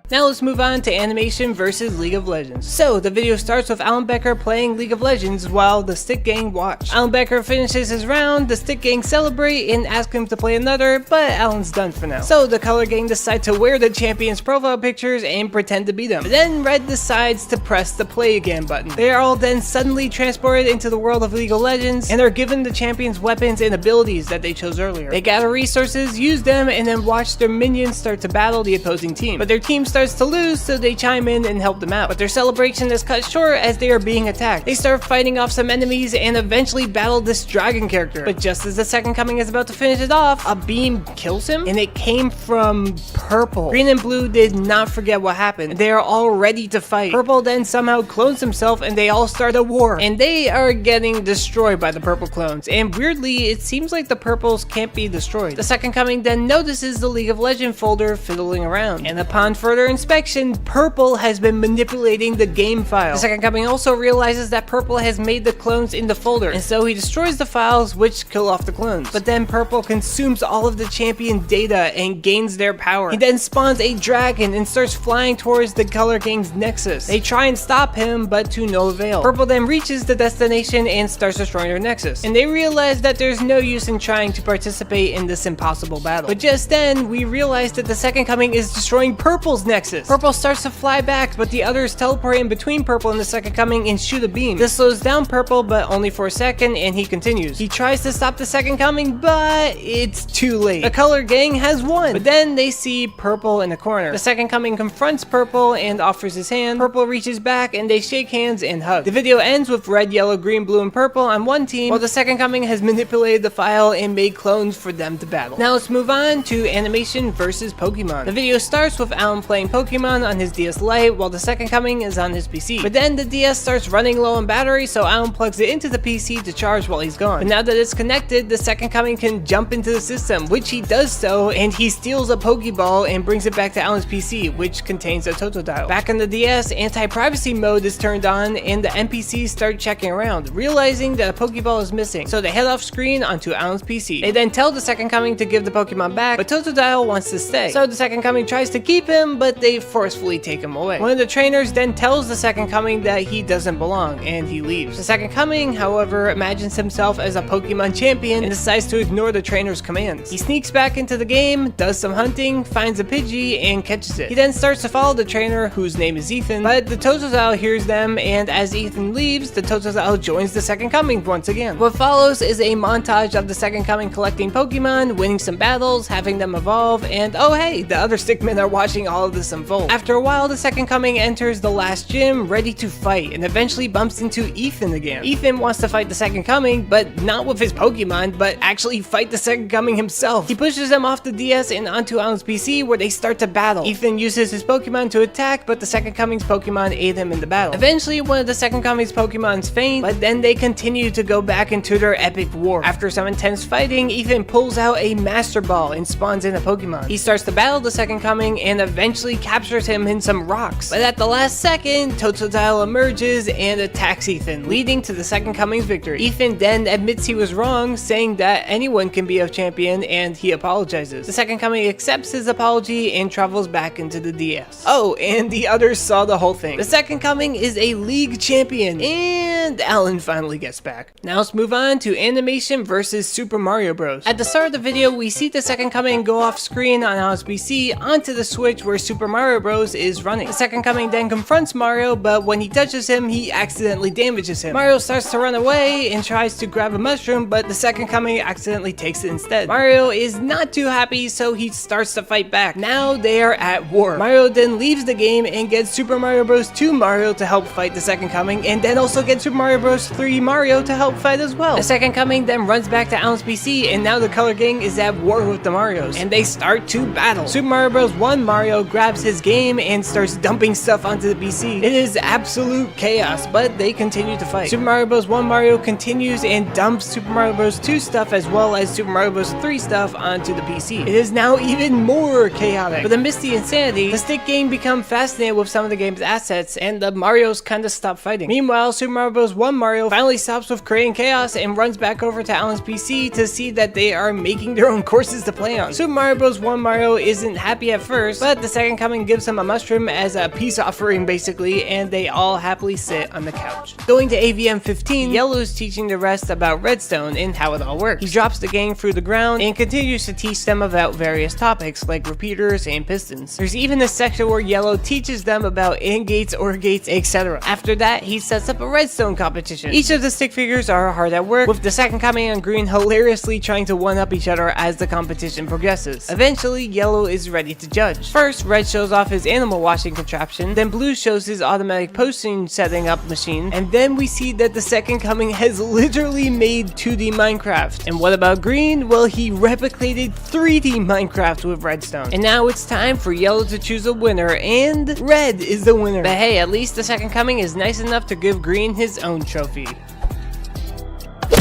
S1: Now let's move on to Animation vs. League of Legends. So the video starts with Alan Becker playing League of Legends while the Stick Gang watch. Alan Becker finishes his round, the Stick Gang celebrate and ask him to play another, but Alan's done for now. So the Color Gang decide to wear the champions' profile pictures and pretend to be them. But then Red decides to press the play again button. They are all then suddenly transported into the world of League of Legends and are given the champions' weapons and abilities that they chose earlier. They gather resources, use them, and then watch their minions start to battle the opposing team. But their team starts to lose, so they chime in and help them out. But their celebration is cut short as they are being attacked. They start fighting off some enemies and eventually battle this dragon character. But just as the Second Coming is about to finish it off, a beam kills him, and it came from Purple. Green and Blue did not forget what happened. They are all ready to fight. Purple then somehow clones himself and they all start a war. And they are getting destroyed by the Purple clones. And weirdly, it seems like the Purples can't be destroyed. The Second Coming then notices the League of Legends folder fiddling around. And upon further inspection, Purple has been manipulating the game file. The Second Coming also realizes that Purple has made the clones in the folder, and so he destroys the files which kill off the clones. But then Purple consumes all of the champion data and gains their power. He then spawns a dragon and starts flying towards the Color Gang's nexus. They try and stop him, but to no avail. Purple then reaches the destination and starts destroying their nexus. And they realize that there's no use in trying to participate in this impossible battle. But just then, we realize that the Second Coming is destroying Purple's nexus. Purple starts to fly back, but the others teleport in between Purple and the Second Coming and shoot a beam. This slows down Purple, but only for a second, and he continues. He tries to stop the Second Coming, but it's too late. The Color Gang has won. But then they see Purple in the corner. The Second Coming confronts Purple and offers his hand. Purple reaches back and they shake hands and hug. The video ends with red, yellow, green, blue, and purple on one team, while the Second Coming has manipulated the file and made clones for them to battle. Now let's move on to Animation vs. Pokemon. The video starts with Alan playing Pokemon on his DS Lite while the Second Coming is on his PC. But then the DS starts running low on battery, so Alan plugs it into the PC to charge while he's gone. But now that it's connected, the Second Coming can jump into the system, which he does so, and he steals a Pokeball and brings it back to Alan's PC, which contains a Totodile. Back on the DS, anti-privacy mode is turned on, and the NPCs start checking around, realizing that a Pokeball is missing, so they head off screen onto Alan's PC. They then tell the Second Coming to give the Pokemon back, but Totodile wants to stay. So the Second Coming tries to keep him, but but they forcefully take him away. One of the trainers then tells the Second Coming that he doesn't belong, and he leaves. The Second Coming, however, imagines himself as a Pokemon champion and decides to ignore the trainer's commands. He sneaks back into the game, does some hunting, finds a Pidgey, and catches it. He then starts to follow the trainer, whose name is Ethan, but the Totodile hears them, and as Ethan leaves, the Totodile joins the Second Coming once again. What follows is a montage of the Second Coming collecting Pokemon, winning some battles, having them evolve, and oh hey, the other stickmen are watching all of this unfold. After a while, the Second Coming enters the last gym, ready to fight, and eventually bumps into Ethan again. Ethan wants to fight the Second Coming, but not with his Pokemon, but actually fight the Second Coming himself. He pushes them off the DS and onto Alan's PC, where they start to battle. Ethan uses his Pokemon to attack, but the Second Coming's Pokemon aid him in the battle. Eventually, one of the Second Coming's Pokemons faint, but then they continue to go back into their epic war. After some intense fighting, Ethan pulls out a Master Ball and spawns in a Pokemon. He starts to battle the Second Coming and eventually captures him in some rocks. But at the last second, Totodile emerges and attacks Ethan, leading to the Second Coming's victory. Ethan then admits he was wrong, saying that anyone can be a champion, and he apologizes. The Second Coming accepts his apology and travels back into the DS. Oh, and the others saw the whole thing. The Second Coming is a league champion, and Alan finally gets back. Now let's move on to Animation versus Super Mario Bros. At the start of the video, we see the Second Coming go off screen on Alan's PC onto the Switch where Super Mario Bros is running. The Second Coming then confronts Mario, but when he touches him, he accidentally damages him. Mario starts to run away and tries to grab a mushroom, but the Second Coming accidentally takes it instead. Mario is not too happy, so he starts to fight back. Now they are at war. Mario then leaves the game and gets Super Mario Bros. 2 Mario to help fight the Second Coming, and then also gets Super Mario Bros. 3 Mario to help fight as well. The Second Coming then runs back to Alan's PC, and now the Color Gang is at war with the Marios, and they start to battle. Super Mario Bros. 1 Mario grabs his game and starts dumping stuff onto the PC. It is absolute chaos, but they continue to fight. Super Mario Bros. 1 Mario continues and dumps Super Mario Bros. 2 stuff as well as Super Mario Bros. 3 stuff onto the PC. It is now even more chaotic. But amidst the insanity, the Stick Gang become fascinated with some of the game's assets, and the Marios kinda stop fighting. Meanwhile, Super Mario Bros. 1 Mario finally stops with creating chaos and runs back over to Alan's PC to see that they are making their own courses to play on. Super Mario Bros. 1 Mario isn't happy at first, but the Second Coming gives him a mushroom as a peace offering basically, and they all happily sit on the couch. Going to AVM 15, Yellow is teaching the rest about Redstone and how it all works. He drops the gang through the ground and continues to teach them about various topics like repeaters and pistons. There's even a section where Yellow teaches them about AND gates, OR gates, etc. After that, he sets up a redstone competition. Each of the stick figures are hard at work, with the Second Coming and Green hilariously trying to one-up each other as the competition progresses. Eventually, Yellow is ready to judge. First, Red shows off his animal washing contraption, then Blue shows his automatic potion setting up machine, and then we see that the Second Coming has literally made 2D Minecraft. And what about Green? Well, he replicated 3D Minecraft with Redstone. And now it's time for Yellow to choose a winner, and Red is the winner. But hey, at least the Second Coming is nice enough to give Green his own trophy.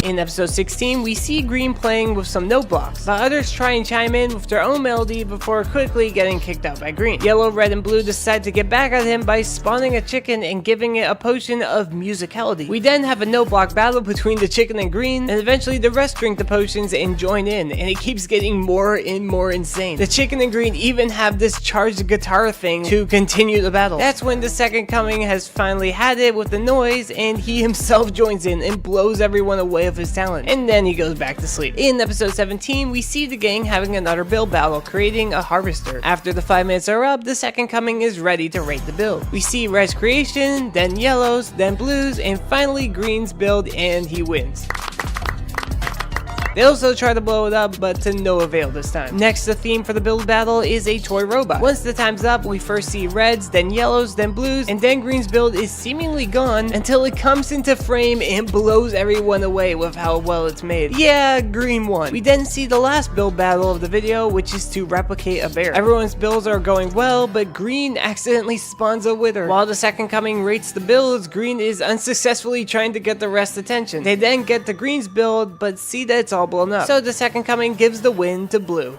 S1: In episode 16, we see Green playing with some note blocks, but others try and chime in with their own melody before quickly getting kicked out by Green. Yellow, Red, and Blue decide to get back at him by spawning a chicken and giving it a potion of musicality. We then have a note block battle between the chicken and Green, and eventually the rest drink the potions and join in, and it keeps getting more and more insane. The chicken and Green even have this charged guitar thing to continue the battle. That's when the Second Coming has finally had it with the noise, and he himself joins in and blows everyone away of his talent, and then he goes back to sleep. In episode 17, we see the gang having another build battle, creating a harvester. After the 5 minutes are up, the Second Coming is ready to rate the build. We see Red's creation, then Yellow's, then Blue's, and finally Green's build, and he wins. They also try to blow it up, but to no avail this time. Next, the theme for the build battle is a toy robot. Once the time's up, we first see Red's, then Yellow's, then Blue's, and then Green's build is seemingly gone until it comes into frame and blows everyone away with how well it's made. Yeah, Green won. We then see the last build battle of the video, which is to replicate a bear. Everyone's builds are going well, but Green accidentally spawns a wither. While the Second Coming rates the builds, Green is unsuccessfully trying to get the rest's attention. They then get the Green's build, but see that it's all blown up. So the Second Coming gives the win to Blue.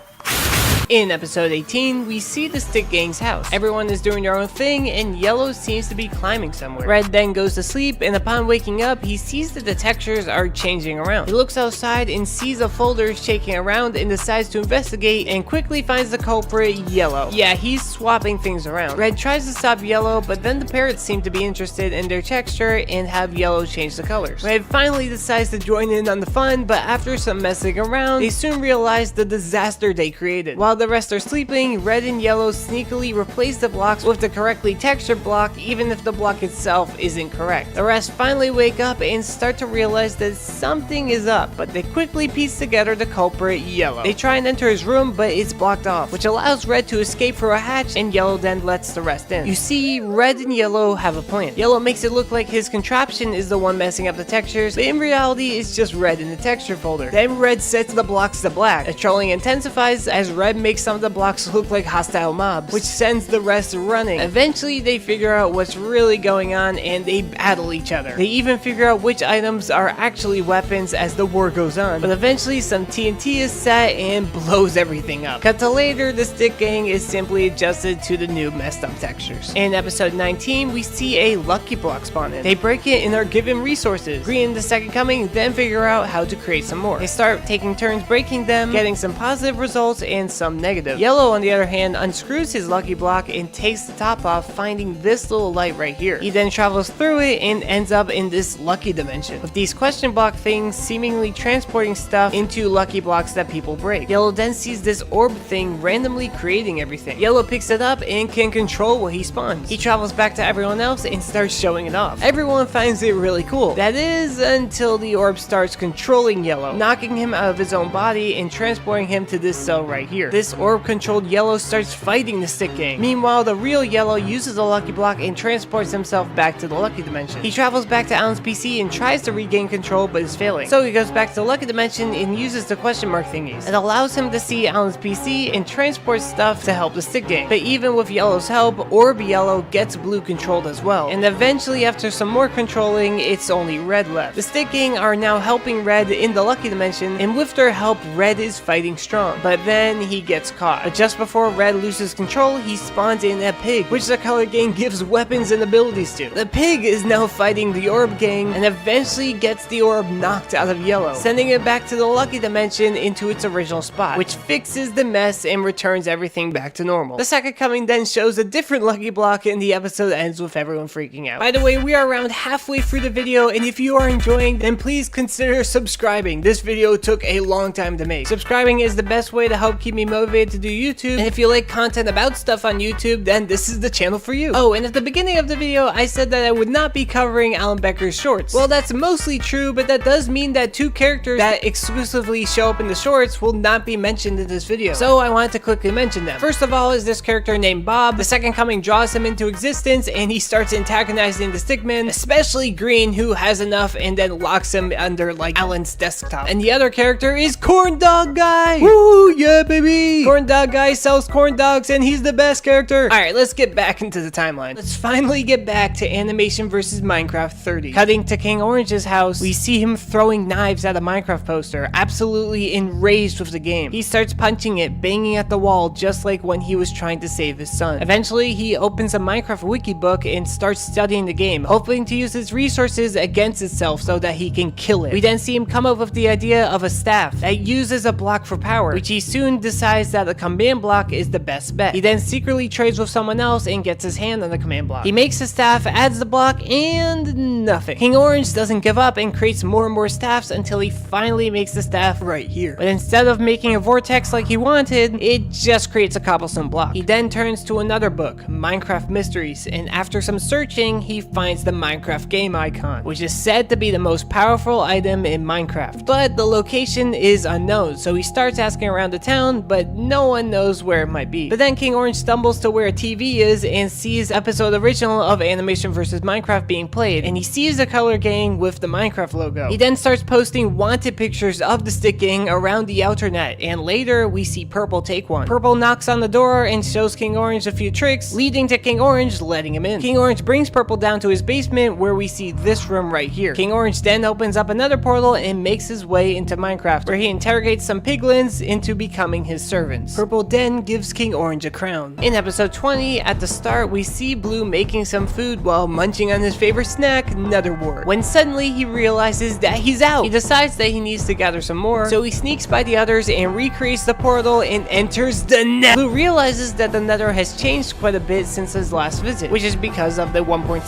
S1: In episode 18, we see the Stick Gang's house. Everyone is doing their own thing, and Yellow seems to be climbing somewhere. Red then goes to sleep, and upon waking up, he sees that the textures are changing around. He looks outside and sees a folder shaking around and decides to investigate and quickly finds the culprit, Yellow. Yeah, he's swapping things around. Red tries to stop Yellow, but then the parrots seem to be interested in their texture and have Yellow change the colors. Red finally decides to join in on the fun, but after some messing around, they soon realize the disaster they created. While the rest are sleeping, Red and Yellow sneakily replace the blocks with the correctly textured block, even if the block itself isn't correct. The rest finally wake up and start to realize that something is up, but they quickly piece together the culprit, Yellow. They try and enter his room, but it's blocked off, which allows Red to escape through a hatch, and Yellow then lets the rest in. You see, Red and Yellow have a plan. Yellow makes it look like his contraption is the one messing up the textures, but in reality, it's just Red in the texture folder. Then Red sets the blocks to black. The trolling intensifies as Red makes some of the blocks look like hostile mobs, which sends the rest running. Eventually, they figure out what's really going on and they battle each other. They even figure out which items are actually weapons as the war goes on, but eventually some TNT is set and blows everything up. Cut to later, the Stick Gang is simply adjusted to the new messed up textures. In episode 19, we see a lucky block spawn in. They break it and are given resources. Green and the Second Coming then figure out how to create some more. They start taking turns breaking them, getting some positive results and some negative. Yellow, on the other hand, unscrews his lucky block and takes the top off, finding this little light right here. He then travels through it and ends up in this lucky dimension, with these question block things seemingly transporting stuff into lucky blocks that people break. Yellow then sees this orb thing randomly creating everything. Yellow picks it up and can control what he spawns. He travels back to everyone else and starts showing it off. Everyone finds it really cool. That is, until the orb starts controlling Yellow, knocking him out of his own body and transporting him to this cell right here. This orb-controlled Yellow starts fighting the Stick Gang. Meanwhile, the real Yellow uses a lucky block and transports himself back to the lucky dimension. He travels back to Alan's PC and tries to regain control, but is failing. So he goes back to the lucky dimension and uses the question mark thingies. It allows him to see Alan's PC and transports stuff to help the Stick Gang. But even with Yellow's help, Orb Yellow gets blue controlled as well. And eventually, after some more controlling, it's only Red left. The Stick Gang are now helping Red in the lucky dimension, and with their help, Red is fighting strong. But then he gets caught. But just before Red loses control, he spawns in a pig, which the Color Gang gives weapons and abilities to. The pig is now fighting the Orb Gang and eventually gets the orb knocked out of Yellow, sending it back to the lucky dimension into its original spot, which fixes the mess and returns everything back to normal. The Second Coming then shows a different lucky block and the episode ends with everyone freaking out. By the way, we are around halfway through the video, and if you are enjoying, then please consider subscribing. This video took a long time to make. Subscribing is the best way to help keep me motivated to do YouTube, and if you like content about stuff on YouTube, then this is the channel for you. Oh, and at the beginning of the video, I said that I would not be covering Alan Becker's shorts. Well, that's mostly true, but that does mean that two characters that exclusively show up in the shorts will not be mentioned in this video. So I wanted to quickly mention them. First of all is this character named Bob. The Second Coming draws him into existence and he starts antagonizing the Stickmen, especially Green, who has enough and then locks him under like Alan's desktop. And the other character is Corn Dog Guy. Woo, yeah baby! Corn Dog Guy sells corn dogs and he's the best character. Alright, let's get back into the timeline. Let's finally get back to Animation vs. Minecraft 30. Cutting to King Orange's house, we see him throwing knives at a Minecraft poster, absolutely enraged with the game. He starts punching it, banging at the wall just like when he was trying to save his son. Eventually, he opens a Minecraft wiki book and starts studying the game, hoping to use its resources against itself so that he can kill it. We then see him come up with the idea of a staff that uses a block for power, which he soon decides that a command block is the best bet. He then secretly trades with someone else and gets his hand on the command block. He makes the staff, adds the block, and nothing. King Orange doesn't give up and creates more and more staffs until he finally makes the staff right here. But instead of making a vortex like he wanted, it just creates a cobblestone block. He then turns to another book, Minecraft Mysteries, and after some searching, he finds the Minecraft game icon, which is said to be the most powerful item in Minecraft. But the location is unknown, so he starts asking around the town, but no one knows where it might be. But then King Orange stumbles to where a TV is and sees episode original of Animation vs. Minecraft being played, and he sees the Color Gang with the Minecraft logo. He then starts posting wanted pictures of the Stick Gang around the outer net, and later we see Purple take one. Purple knocks on the door and shows King Orange a few tricks, leading to King Orange letting him in. King Orange brings Purple down to his basement where we see this room right here. King Orange then opens up another portal and makes his way into Minecraft, where he interrogates some piglins into becoming his servant. servants. Purple then gives King Orange a crown. In episode 20, at the start, we see Blue making some food while munching on his favorite snack, Netherwort. When suddenly he realizes that he's out. He decides that he needs to gather some more, so he sneaks by the others and recreates the portal and enters the Nether. Blue realizes that the Nether has changed quite a bit since his last visit, which is because of the 1.16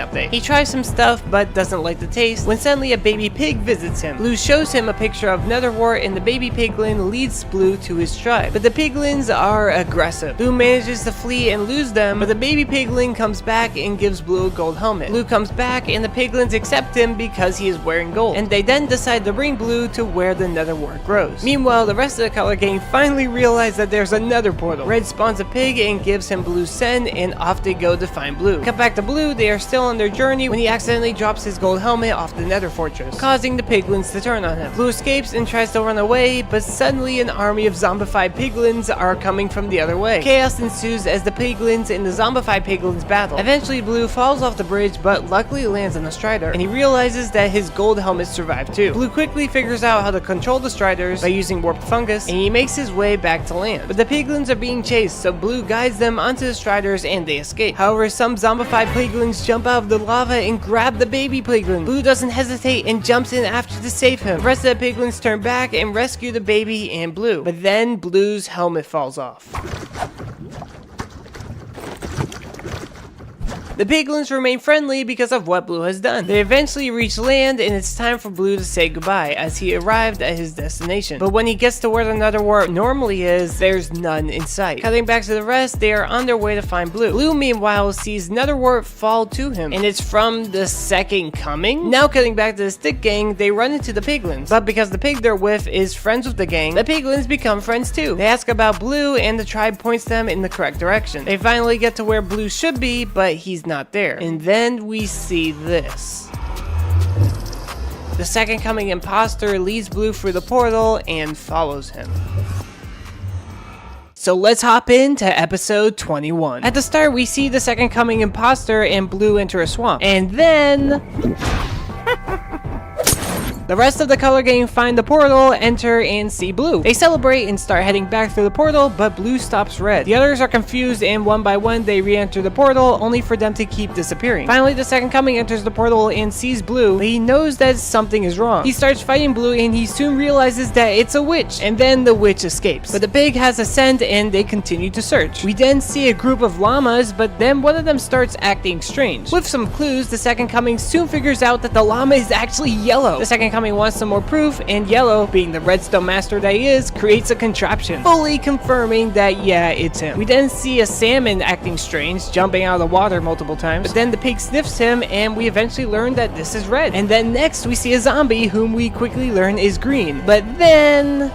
S1: update. He tries some stuff but doesn't like the taste when suddenly a baby pig visits him. Blue shows him a picture of Netherwort and the baby piglin leads Blue to his tribe. But the piglins are aggressive. Blue manages to flee and lose them, but the baby piglin comes back and gives Blue a gold helmet. Blue comes back and the piglins accept him because he is wearing gold, and they then decide to bring Blue to where the Netherwort grows. Meanwhile, the rest of the color gang finally realize that there's another portal. Red spawns a pig and gives him Blue's send, and off they go to find Blue. Cut back to Blue, they are still on their journey when he accidentally drops his gold helmet off the Nether fortress, causing the piglins to turn on him. Blue escapes and tries to run away, but suddenly an army of zombified piglins are coming from the other way. Chaos ensues as the piglins and the zombified piglins battle. Eventually Blue falls off the bridge, but luckily lands on a strider, and he realizes that his gold helmet survived too. Blue quickly figures out how to control the striders by using warped fungus, and he makes his way back to land. But the piglins are being chased, so Blue guides them onto the striders and they escape. However, some zombified piglins jump out of the lava and grab the baby piglin. Blue doesn't hesitate and jumps in after to save him. The rest of the piglins turn back and rescue the baby and Blue, but then Blue's helmet falls off. The piglins remain friendly because of what Blue has done. They eventually reach land and it's time for Blue to say goodbye as he arrived at his destination. But when he gets to where the Netherwort normally is, there's none in sight. Cutting back to the rest, they are on their way to find Blue. Blue meanwhile sees Netherwort fall to him, and it's from the second coming? Now cutting back to the stick gang, they run into the piglins. But because the pig they're with is friends with the gang, the piglins become friends too. They ask about Blue and the tribe points them in the correct direction. They finally get to where Blue should be, but he's not there. And then we see this. The second coming imposter leads Blue through the portal and follows him. So let's hop into episode 21. At the start, we see the second coming imposter and Blue enter a swamp. And then the rest of the color gang find the portal, enter, and see Blue. They celebrate and start heading back through the portal, but Blue stops Red. The others are confused, and one by one they re-enter the portal, only for them to keep disappearing. Finally, the second coming enters the portal and sees Blue, but he knows that something is wrong. He starts fighting Blue, and he soon realizes that it's a witch, and then the witch escapes. But the pig has a scent, and they continue to search. We then see a group of llamas, but then one of them starts acting strange. With some clues, the second coming soon figures out that the llama is actually yellow. The second coming wants some more proof, and Yellow, being the redstone master that he is, creates a contraption, fully confirming that yeah, it's him. We then see a salmon acting strange, jumping out of the water multiple times, but then the pig sniffs him, and we eventually learn that this is Red. And then next we see a zombie whom we quickly learn is green. But then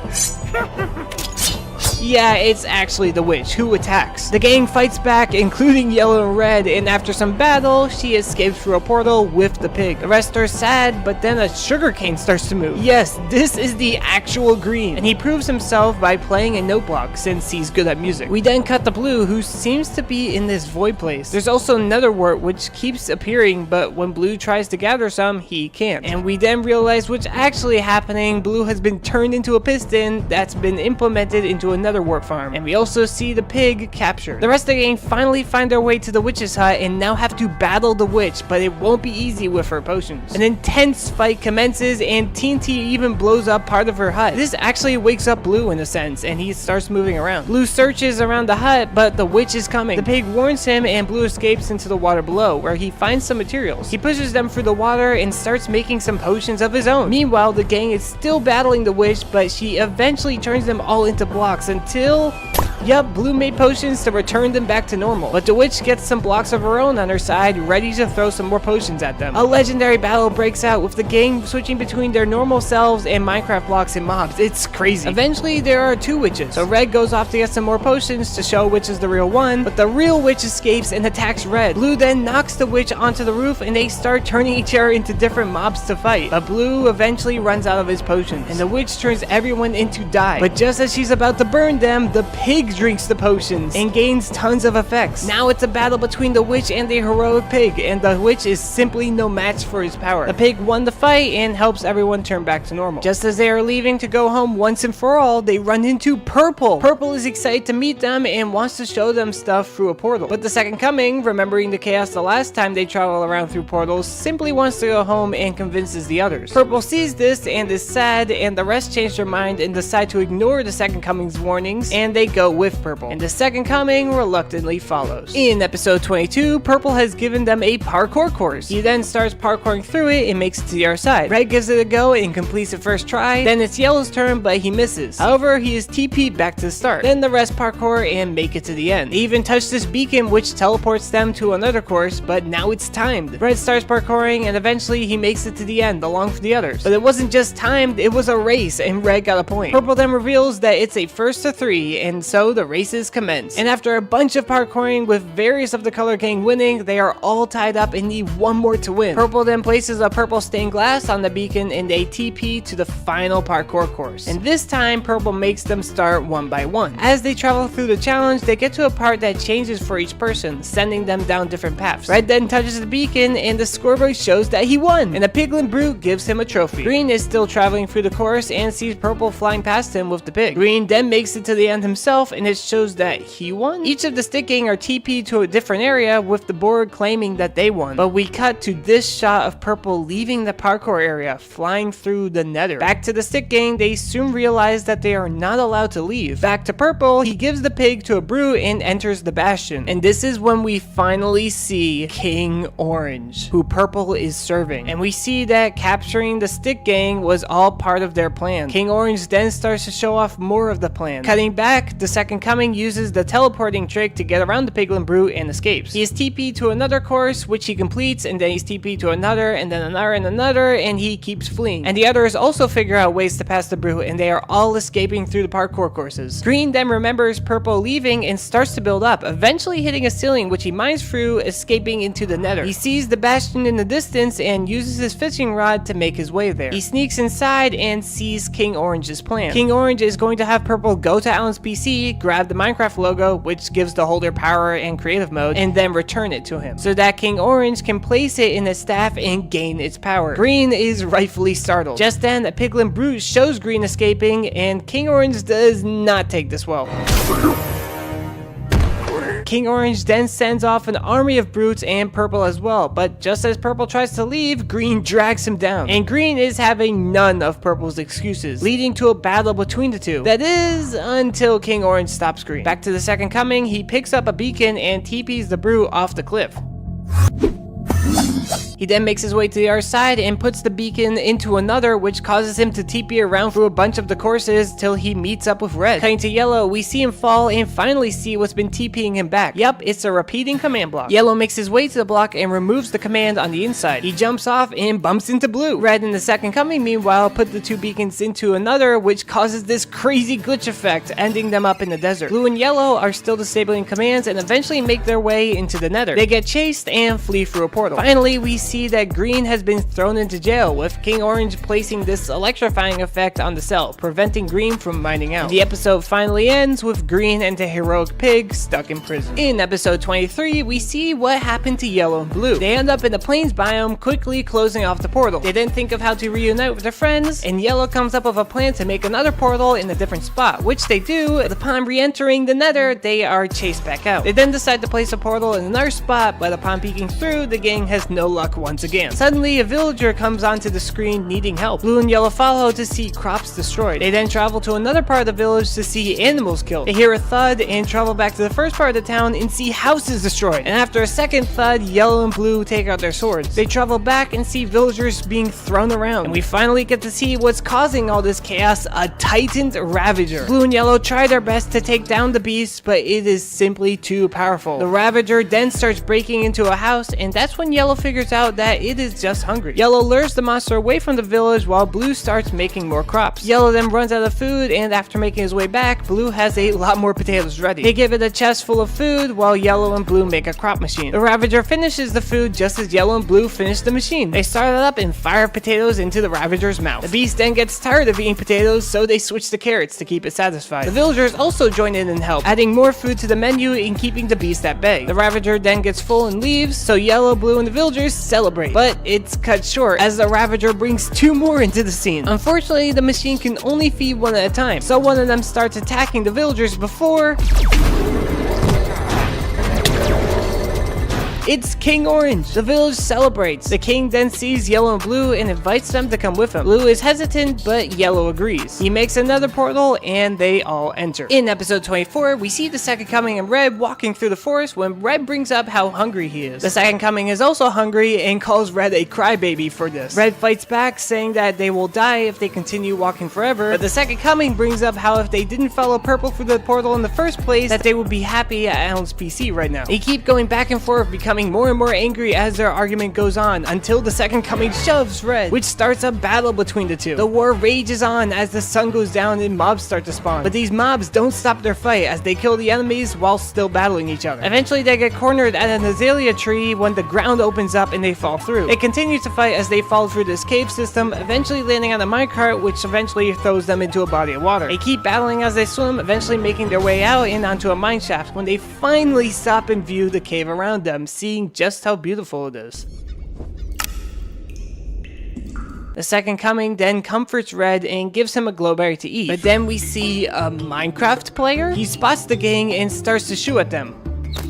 S1: yeah, it's actually the witch who attacks. The gang fights back, including Yellow and Red, and after some battle, she escapes through a portal with the pig. The rest are sad, but then a sugarcane starts to move. Yes, this is the actual Green, and he proves himself by playing a note block since he's good at music. We then cut to Blue, who seems to be in this void place. There's also Netherwort, which keeps appearing, but when Blue tries to gather some, he can't. And we then realize what's actually happening. Blue has been turned into a piston that's been implemented into another warp farm, and we also see the pig captured. The rest of the gang finally find their way to the witch's hut and now have to battle the witch, but it won't be easy with her potions. An intense fight commences, and TNT even blows up part of her hut. This actually wakes up Blue in a sense, and he starts moving around. Blue searches around the hut, but the witch is coming. The pig warns him, and Blue escapes into the water below, where he finds some materials. He pushes them through the water and starts making some potions of his own. Meanwhile, the gang is still battling the witch, but she eventually turns them all into blocks until Yup, Blue made potions to return them back to normal, but the witch gets some blocks of her own on her side, ready to throw some more potions at them. A legendary battle breaks out with the gang switching between their normal selves and Minecraft blocks and mobs. It's crazy. Eventually, there are two witches, so Red goes off to get some more potions to show which is the real one, but the real witch escapes and attacks Red. Blue then knocks the witch onto the roof, and they start turning each other into different mobs to fight, but Blue eventually runs out of his potions, and the witch turns everyone into dye. But just as she's about to burn them, the pig pig drinks the potions and gains tons of effects. Now it's a battle between the witch and the heroic pig, and the witch is simply no match for his power. The pig won the fight and helps everyone turn back to normal. Just as they are leaving to go home once and for all, they run into Purple. Purple is excited to meet them and wants to show them stuff through a portal. But the second coming, remembering the chaos the last time they travel around through portals, simply wants to go home and convinces the others. Purple sees this and is sad, and the rest change their mind and decide to ignore the second coming's warnings, and they go with Purple. And the second coming reluctantly follows. In episode 22, Purple has given them a parkour course. He then starts parkouring through it and makes it to the other side. Red gives it a go and completes it first try. Then it's Yellow's turn, but he misses. However, he is TP'd back to the start. Then the rest parkour and make it to the end. They even touch this beacon, which teleports them to another course, but now it's timed. Red starts parkouring and eventually he makes it to the end along with the others. But it wasn't just timed, it was a race, and Red got a point. Purple then reveals that it's a first to 3, and so the races commence. And after a bunch of parkouring with various of the color gang winning, they are all tied up and need one more to win. Purple then places a purple stained glass on the beacon and they TP to the final parkour course. And this time, Purple makes them start one by one. As they travel through the challenge, they get to a part that changes for each person, sending them down different paths. Red then touches the beacon and the scoreboard shows that he won, and a piglin brute gives him a trophy. Green is still traveling through the course and sees Purple flying past him with the pig. Green then makes it to the end himself and it shows that he won. Each of the stick gang are TP'd to a different area with the board claiming that they won. But we cut to this shot of Purple leaving the parkour area, flying through the nether. Back to the stick gang, they soon realize that they are not allowed to leave. Back to Purple, he gives the pig to a brute and enters the bastion. And this is when we finally see King Orange, who Purple is serving. And we see that capturing the stick gang was all part of their plan. King Orange then starts to show off more of the plan. Cutting back, the second coming uses the teleporting trick to get around the piglin brute and escapes. He is TP'd to another course, which he completes, and then he's TP'd to another, and then another and another, and he keeps fleeing. And the others also figure out ways to pass the brute, and they are all escaping through the parkour courses. Green then remembers Purple leaving and starts to build up, eventually hitting a ceiling which he mines through, escaping into the nether. He sees the bastion in the distance and uses his fishing rod to make his way there. He sneaks inside and sees King Orange's plan. King Orange is going to have Purple go to Alan's PC, grab the Minecraft logo, which gives the holder power and creative mode, and then return it to him, so that King Orange can place it in his staff and gain its power. Green is rightfully startled. Just then, a piglin brute shows Green escaping, and King Orange does not take this well. King Orange then sends off an army of brutes and Purple as well, but just as Purple tries to leave, Green drags him down. And Green is having none of Purple's excuses, leading to a battle between the two. That is, until King Orange stops Green. Back to the second coming, he picks up a beacon and TPs the brute off the cliff. He then makes his way to the other side and puts the beacon into another, which causes him to TP around through a bunch of the courses till he meets up with Red. Cutting to Yellow, we see him fall and finally see what's been TPing him back. Yep, it's a repeating command block. Yellow makes his way to the block and removes the command on the inside. He jumps off and bumps into Blue. Red in the second coming, meanwhile, put the two beacons into another, which causes this crazy glitch effect, ending them up in the desert. Blue and Yellow are still disabling commands and eventually make their way into the nether. They get chased and flee through a portal. Finally, we see that Green has been thrown into jail, with King Orange placing this electrifying effect on the cell, preventing Green from mining out. The episode finally ends with Green and the heroic pig stuck in prison. In episode 23, we see what happened to Yellow and Blue. They end up in the plains biome, quickly closing off the portal. They then think of how to reunite with their friends, and Yellow comes up with a plan to make another portal in a different spot, which they do, but upon re-entering the nether, they are chased back out. They then decide to place a portal in another spot, but upon peeking through, the gang has no luck once again. Suddenly, a villager comes onto the screen needing help. Blue and Yellow follow to see crops destroyed. They then travel to another part of the village to see animals killed. They hear a thud and travel back to the first part of the town and see houses destroyed. And after a second thud, Yellow and Blue take out their swords. They travel back and see villagers being thrown around. And we finally get to see what's causing all this chaos, a titaned Ravager. Blue and Yellow try their best to take down the beast, but it is simply too powerful. The Ravager then starts breaking into a house, and that's when Yellow figures out out that it is just hungry. Yellow lures the monster away from the village while Blue starts making more crops. Yellow then runs out of food, and after making his way back, Blue has a lot more potatoes ready. They give it a chest full of food while Yellow and Blue make a crop machine. The Ravager finishes the food just as Yellow and Blue finish the machine. They start it up and fire potatoes into the Ravager's mouth. The beast then gets tired of eating potatoes, so they switch to carrots to keep it satisfied. The villagers also join in and help, adding more food to the menu and keeping the beast at bay. The Ravager then gets full and leaves, so Yellow, Blue, and the villagers celebrate. But it's cut short as the Ravager brings 2 more into the scene. Unfortunately, the machine can only feed one at a time, so one of them starts attacking the villagers before... It's King Orange! The village celebrates. The king then sees Yellow and Blue and invites them to come with him. Blue is hesitant, but Yellow agrees. He makes another portal and they all enter. In episode 24, we see the Second Coming and Red walking through the forest when Red brings up how hungry he is. The Second Coming is also hungry and calls Red a crybaby for this. Red fights back, saying that they will die if they continue walking forever, but the Second Coming brings up how if they didn't follow Purple through the portal in the first place, that they would be happy at Alan's PC right now. They keep going back and forth, becoming more and more angry as their argument goes on, until the Second Coming shoves Red, which starts a battle between the two. The war rages on as the sun goes down and mobs start to spawn, but these mobs don't stop their fight as they kill the enemies while still battling each other. Eventually they get cornered at an azalea tree when the ground opens up and they fall through. They continue to fight as they fall through this cave system, eventually landing on a minecart, which eventually throws them into a body of water. They keep battling as they swim, eventually making their way out and onto a mine shaft when they finally stop and view the cave around them, seeing just how beautiful it is. The Second Coming then comforts Red and gives him a glowberry to eat. But then we see a Minecraft player. He spots the gang and starts to shoot at them.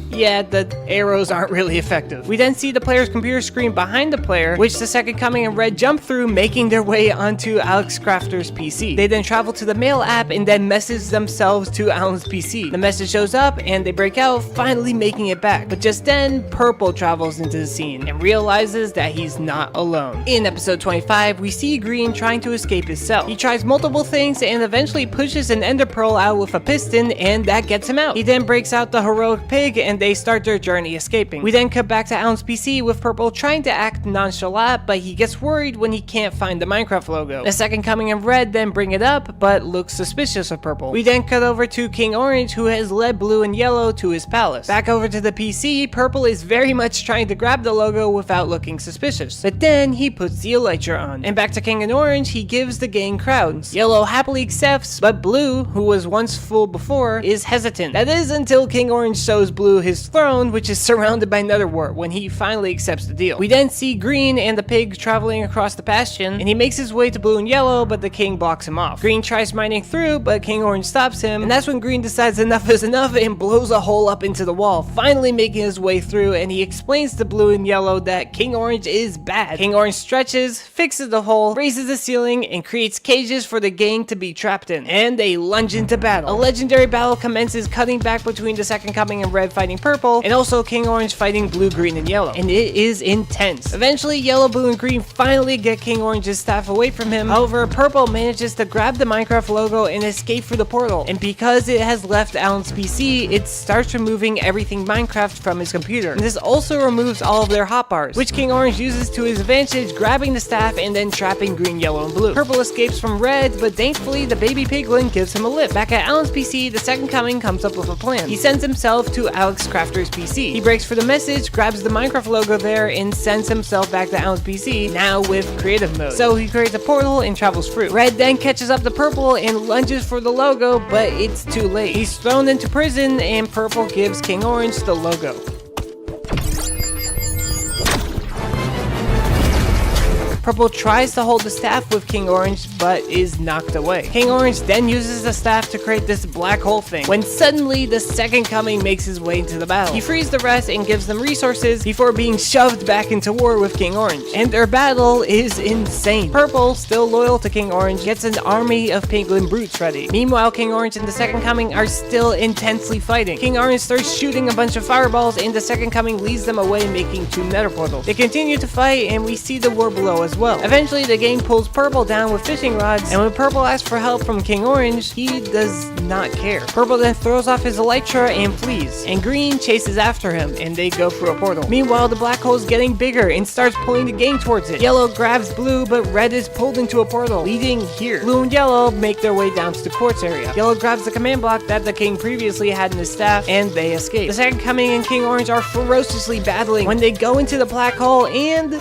S1: Yeah, the arrows aren't really effective. We then see the player's computer screen behind the player, which the Second Coming and Red jump through, making their way onto Alex Crafter's PC. They then travel to the mail app and then message themselves to Alan's PC. The message shows up and they break out, finally making it back. But just then, Purple travels into the scene and realizes that he's not alone. In episode 25, we see Green trying to escape his cell. He tries multiple things and eventually pushes an ender pearl out with a piston, and that gets him out. He then breaks out the heroic pig and they start their journey escaping. We then cut back to Alan's PC with Purple trying to act nonchalant, but he gets worried when he can't find the Minecraft logo. The Second Coming and Red then bring it up, but looks suspicious of Purple. We then cut over to King Orange, who has led Blue and Yellow to his palace. Back over to the PC, Purple is very much trying to grab the logo without looking suspicious. But then he puts the elytra on. And back to King and Orange, he gives the gang crowns. Yellow happily accepts, but Blue, who was once fooled before, is hesitant. That is until King Orange shows Blue his throne, which is surrounded by netherwort, when he finally accepts the deal. We then see Green and the pig traveling across the bastion, and he makes his way to Blue and Yellow, but the king blocks him off. Green tries mining through, but King Orange stops him, and that's when Green decides enough is enough and blows a hole up into the wall, finally making his way through, and he explains to Blue and Yellow that King Orange is bad. King Orange stretches, fixes the hole, raises the ceiling, and creates cages for the gang to be trapped in, and they lunge into battle. A legendary battle commences, cutting back between the Second Coming and Red fighting Purple, and also King Orange fighting Blue, Green, and Yellow, and it is intense. Eventually, Yellow, Blue, and Green finally get King Orange's staff away from him. However, Purple manages to grab the Minecraft logo and escape through the portal, and because it has left Alan's PC, it starts removing everything Minecraft from his computer. And this also removes all of their hotbars, which King Orange uses to his advantage, grabbing the staff and then trapping Green, Yellow, and Blue. Purple escapes from Red, but thankfully the baby piglin gives him a lift. Back at Alan's PC, the Second Coming comes up with a plan. He sends himself to Alex Crafter's PC. He breaks for the message, grabs the Minecraft logo there, and sends himself back to Alan's PC, now with creative mode. So he creates a portal and travels through. Red then catches up to Purple and lunges for the logo, but it's too late. He's thrown into prison, and Purple gives King Orange the logo. Purple tries to hold the staff with King Orange, but is knocked away. King Orange then uses the staff to create this black hole thing, when suddenly the Second Coming makes his way into the battle. He frees the rest and gives them resources before being shoved back into war with King Orange. And their battle is insane. Purple, still loyal to King Orange, gets an army of piglin brutes ready. Meanwhile, King Orange and the Second Coming are still intensely fighting. King Orange starts shooting a bunch of fireballs, and the Second Coming leads them away, making 2 nether portals. They continue to fight, and we see the war below as as well. Eventually, the gang pulls Purple down with fishing rods, and when Purple asks for help from King Orange, he does not care. Purple then throws off his Elytra and flees, and Green chases after him, and they go through a portal. Meanwhile, the black hole is getting bigger and starts pulling the gang towards it. Yellow grabs Blue, but Red is pulled into a portal, leading here. Blue and Yellow make their way down to the quartz area. Yellow grabs the command block that the king previously had in his staff, and they escape. The Second Coming and King Orange are ferociously battling when they go into the black hole, and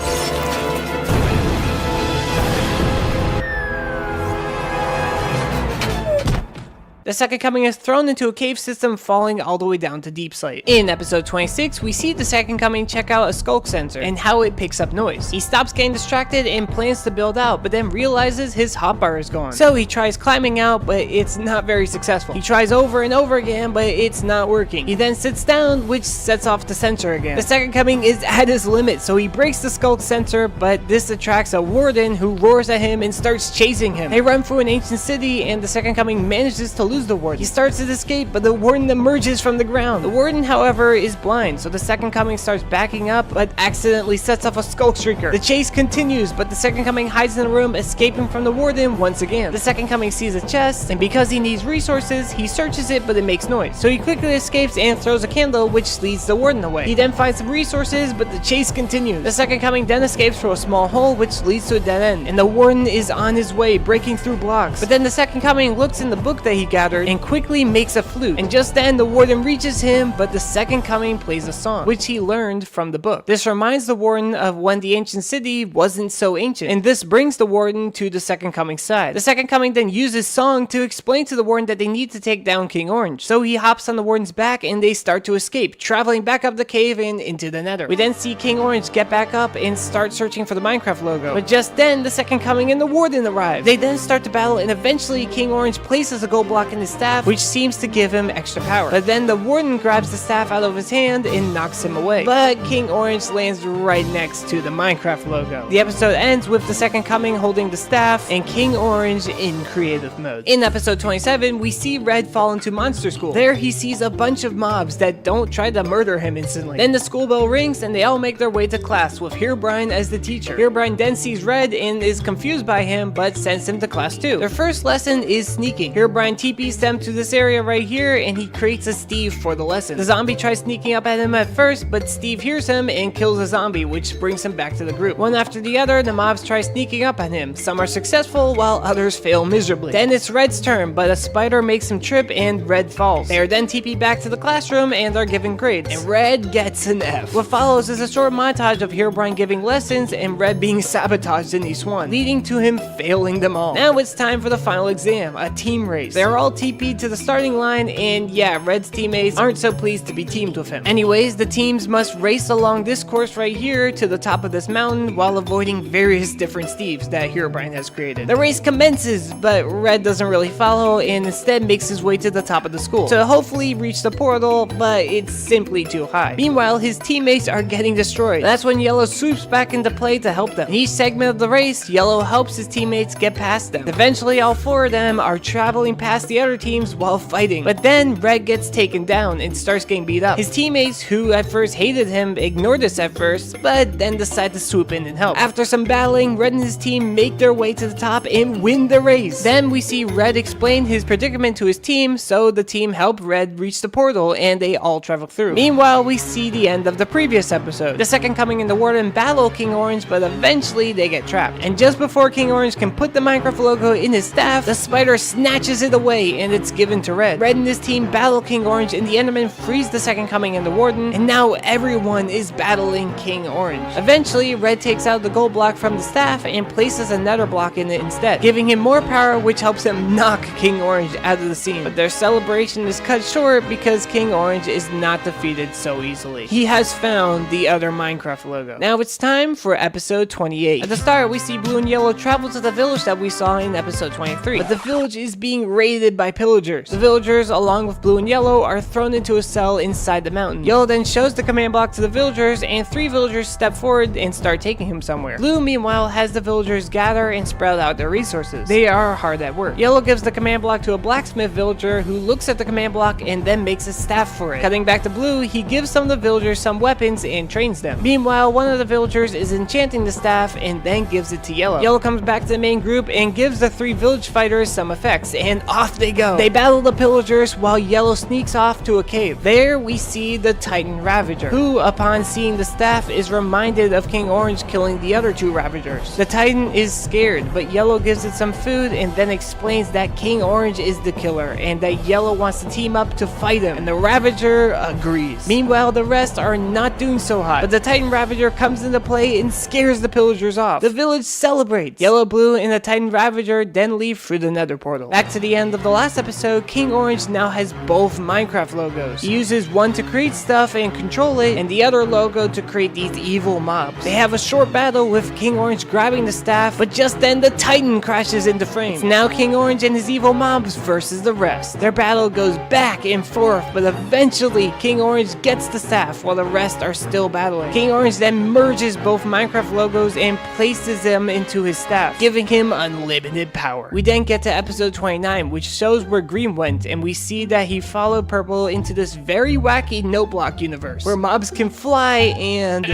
S1: the Second Coming is thrown into a cave system, falling all the way down to Deep Sight. In episode 26, we see the Second Coming check out a skulk sensor and how it picks up noise. He stops getting distracted and plans to build out, but then realizes his hotbar is gone. So he tries climbing out, but it's not very successful. He tries over and over again, but it's not working. He then sits down, which sets off the sensor again. The Second Coming is at his limit, so he breaks the skulk sensor, but this attracts a warden who roars at him and starts chasing him. They run through an ancient city, and the Second Coming manages to lose the warden. He starts to escape, but the warden emerges from the ground. The warden, however, is blind, so the Second Coming starts backing up, but accidentally sets off a skulk streaker. The chase continues, but the Second Coming hides in the room, escaping from the warden once again. The Second Coming sees a chest, and because he needs resources, he searches it, but it makes noise. So he quickly escapes and throws a candle, which leads the warden away. He then finds some resources, but the chase continues. The Second Coming then escapes through a small hole, which leads to a dead end, and the warden is on his way, breaking through blocks. But then the Second Coming looks in the book that he gathered and quickly makes a flute, and just then the warden reaches him, but the Second Coming plays a song, which he learned from the book. This reminds the warden of when the ancient city wasn't so ancient, and this brings the warden to the Second Coming side. The Second Coming then uses song to explain to the warden that they need to take down King Orange, so he hops on the warden's back and they start to escape, traveling back up the cave and into the nether. We then see King Orange get back up and start searching for the Minecraft logo, but just then the Second Coming and the warden arrive. They then start to battle, and eventually King Orange places a gold block in his staff, which seems to give him extra power. But then the warden grabs the staff out of his hand and knocks him away. But King Orange lands right next to the Minecraft logo. The episode ends with the Second Coming holding the staff and King Orange in creative mode. In episode 27, we see Red fall into monster school. There he sees a bunch of mobs that don't try to murder him instantly. Then the school bell rings and they all make their way to class with Herobrine as the teacher. Herobrine then sees Red and is confused by him, but sends him to class too. Their first lesson is sneaking. Herobrine TPs them to this area right here, and he creates a Steve for the lesson. The zombie tries sneaking up at him at first, but Steve hears him and kills the zombie, which brings him back to the group. One after the other, the mobs try sneaking up at him. Some are successful, while others fail miserably. Then it's Red's turn, but a spider makes him trip and Red falls. They are then TP'd back to the classroom and are given grades, and Red gets an F. What follows is a short montage of Herobrine giving lessons and Red being sabotaged in each one, leading to him failing them all. Now it's time for the final exam, a team race. They are all TP'd to the starting line, and yeah, Red's teammates aren't so pleased to be teamed with him. Anyways, the teams must race along this course right here to the top of this mountain while avoiding various different Steves that Herobrine has created. The race commences, but Red doesn't really follow and instead makes his way to the top of the school to hopefully reach the portal, but it's simply too high. Meanwhile, his teammates are getting destroyed. That's when Yellow swoops back into play to help them. In each segment of the race, Yellow helps his teammates get past them. Eventually, all four of them are traveling past the other teams while fighting, but then Red gets taken down and starts getting beat up. His teammates, who at first hated him, ignore this at first, but then decide to swoop in and help. After some battling, Red and his team make their way to the top and win the race. Then we see Red explain his predicament to his team, so the team help Red reach the portal and they all travel through. Meanwhile, we see the end of the previous episode. The Second Coming and the Warden battle King Orange, but eventually they get trapped. And just before King Orange can put the Minecraft logo in his staff, the spider snatches it away and it's given to Red. Red and his team battle King Orange and the Enderman frees the Second Coming and the Warden, and now everyone is battling King Orange. Eventually, Red takes out the gold block from the staff and places a nether block in it instead, giving him more power, which helps him knock King Orange out of the scene. But their celebration is cut short because King Orange is not defeated so easily. He has found the other Minecraft logo. Now it's time for episode 28. At the start, we see Blue and Yellow travel to the village that we saw in episode 23, but the village is being raided surrounded by pillagers. The villagers, along with Blue and Yellow, are thrown into a cell inside the mountain. Yellow then shows the command block to the villagers, and 3 villagers step forward and start taking him somewhere. Blue, meanwhile, has the villagers gather and spread out their resources. They are hard at work. Yellow gives the command block to a blacksmith villager who looks at the command block and then makes a staff for it. Cutting back to Blue, he gives some of the villagers some weapons and trains them. Meanwhile, one of the villagers is enchanting the staff and then gives it to Yellow. Yellow comes back to the main group and gives the 3 village fighters some effects, and off they go. They battle the pillagers while Yellow sneaks off to a cave. There we see the Titan Ravager, who, upon seeing the staff, is reminded of King Orange killing the other 2 Ravagers. The Titan is scared, but Yellow gives it some food and then explains that King Orange is the killer and that Yellow wants to team up to fight him, and the Ravager agrees. Meanwhile, the rest are not doing so hot, but the Titan Ravager comes into play and scares the pillagers off. The village celebrates. Yellow, Blue, and the Titan Ravager then leave through the Nether portal. Back to the end of the last episode, King Orange now has both Minecraft logos. He uses one to create stuff and control it, and the other logo to create these evil mobs. They have a short battle with King Orange grabbing the staff, but just then the Titan crashes into frame. It's now King Orange and his evil mobs versus the rest. Their battle goes back and forth, but eventually King Orange gets the staff while the rest are still battling. King Orange then merges both Minecraft logos and places them into his staff, giving him unlimited power. We then get to episode 29, which shows where Green went, and we see that he followed Purple into this very wacky note block universe where mobs can fly and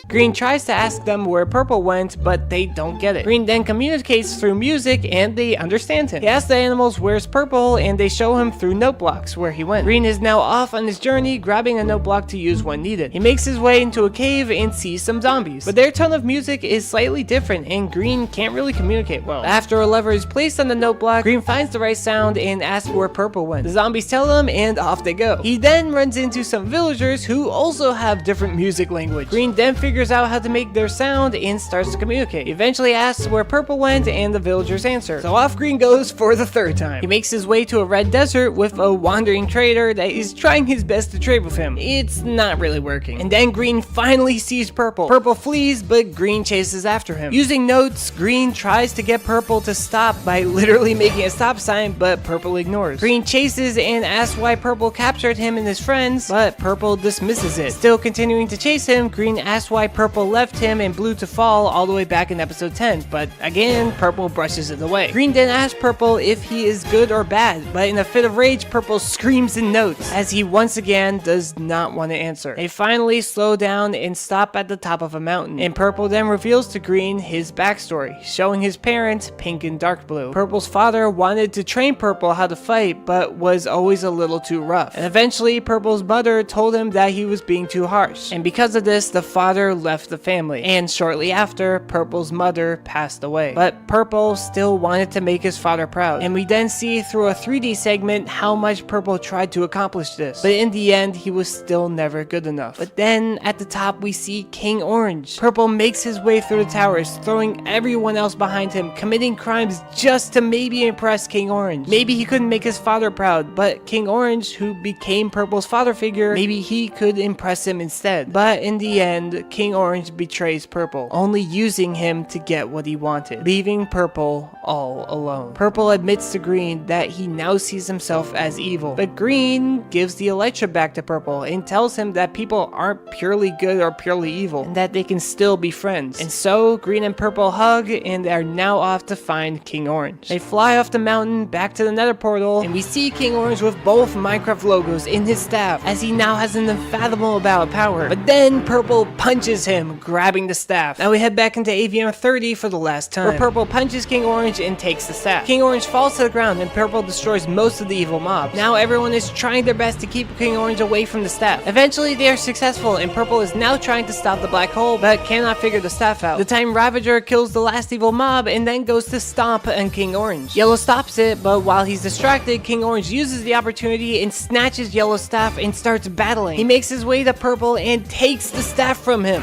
S1: Green tries to ask them where Purple went, but they don't get it. Green then communicates through music and they understand him. He asks the animals where's Purple and they show him through note blocks where he went. Green is now off on his journey, grabbing a note block to use when needed. He makes his way into a cave and sees some zombies, but their tone of music is slightly different and Green can't really communicate well. After a lever is placed on the note block, Green finds the right sound and asks where Purple went. The zombies tell him and off they go. He then runs into some villagers who also have different music language. Green then figures out how to make their sound and starts to communicate. He eventually asks where Purple went and the villagers answer. So off Green goes for the 3rd time. He makes his way to a red desert with a wandering trader that is trying his best to trade with him. It's not really working. And then Green finally sees Purple. Purple flees, but Green chases after him. Using notes, Green tries to get Purple to stop by literally making a stop sign, but Purple ignores. Green chases and asks why Purple captured him and his friends, but Purple dismisses it. Still continuing to chase him, Green asks why Purple left him and Blue to fall all the way back in episode 10, but again, Purple brushes it away. Green then asks Purple if he is good or bad, but in a fit of rage, Purple screams in notes as he once again does not want to answer. They finally slow down and stop at the top of a mountain, and Purple then reveals to Green his backstory, showing his parents, Pink and Dark Blue. Purple's father wanted to train Purple how to fight, but was always a little too rough, and eventually Purple's mother told him that he was being too harsh, and because of this, the father left the family, and shortly after, Purple's mother passed away. But Purple still wanted to make his father proud, and we then see through a 3D segment how much Purple tried to accomplish this, but in the end, he was still never good enough. But then, at the top, we see King Orange. Purple makes his way through the towers, throwing everyone else behind him, committing crimes just to maybe impress King Orange. Maybe he couldn't make his father proud, but King Orange, who became Purple's father figure, maybe he could impress him instead. But in the end, King Orange betrays Purple, only using him to get what he wanted, leaving Purple all alone. Purple admits to Green that he now sees himself as evil, but Green gives the Elytra back to Purple and tells him that people aren't purely good or purely evil, and that they can still be friends. And so, Green and Purple hug and are now off to find King Orange. They fly off the mountain back to the Nether portal, and we see King Orange with both Minecraft logos in his staff, as he now has an unfathomable amount of power. But then Purple punches him, grabbing the staff. Now we head back into AVM 30 for the last time, where Purple punches King Orange and takes the staff. King Orange falls to the ground and Purple destroys most of the evil mobs. Now everyone is trying their best to keep King Orange away from the staff. Eventually they are successful and Purple is now trying to stop the black hole, but cannot figure the staff out. The Titan Ravager kills the last evil mob and then goes to stomp on King Orange. Yellow stops it, but while he's distracted, King Orange uses the opportunity and snatches Yellow's staff and starts battling. He makes his way to Purple and takes the staff from him.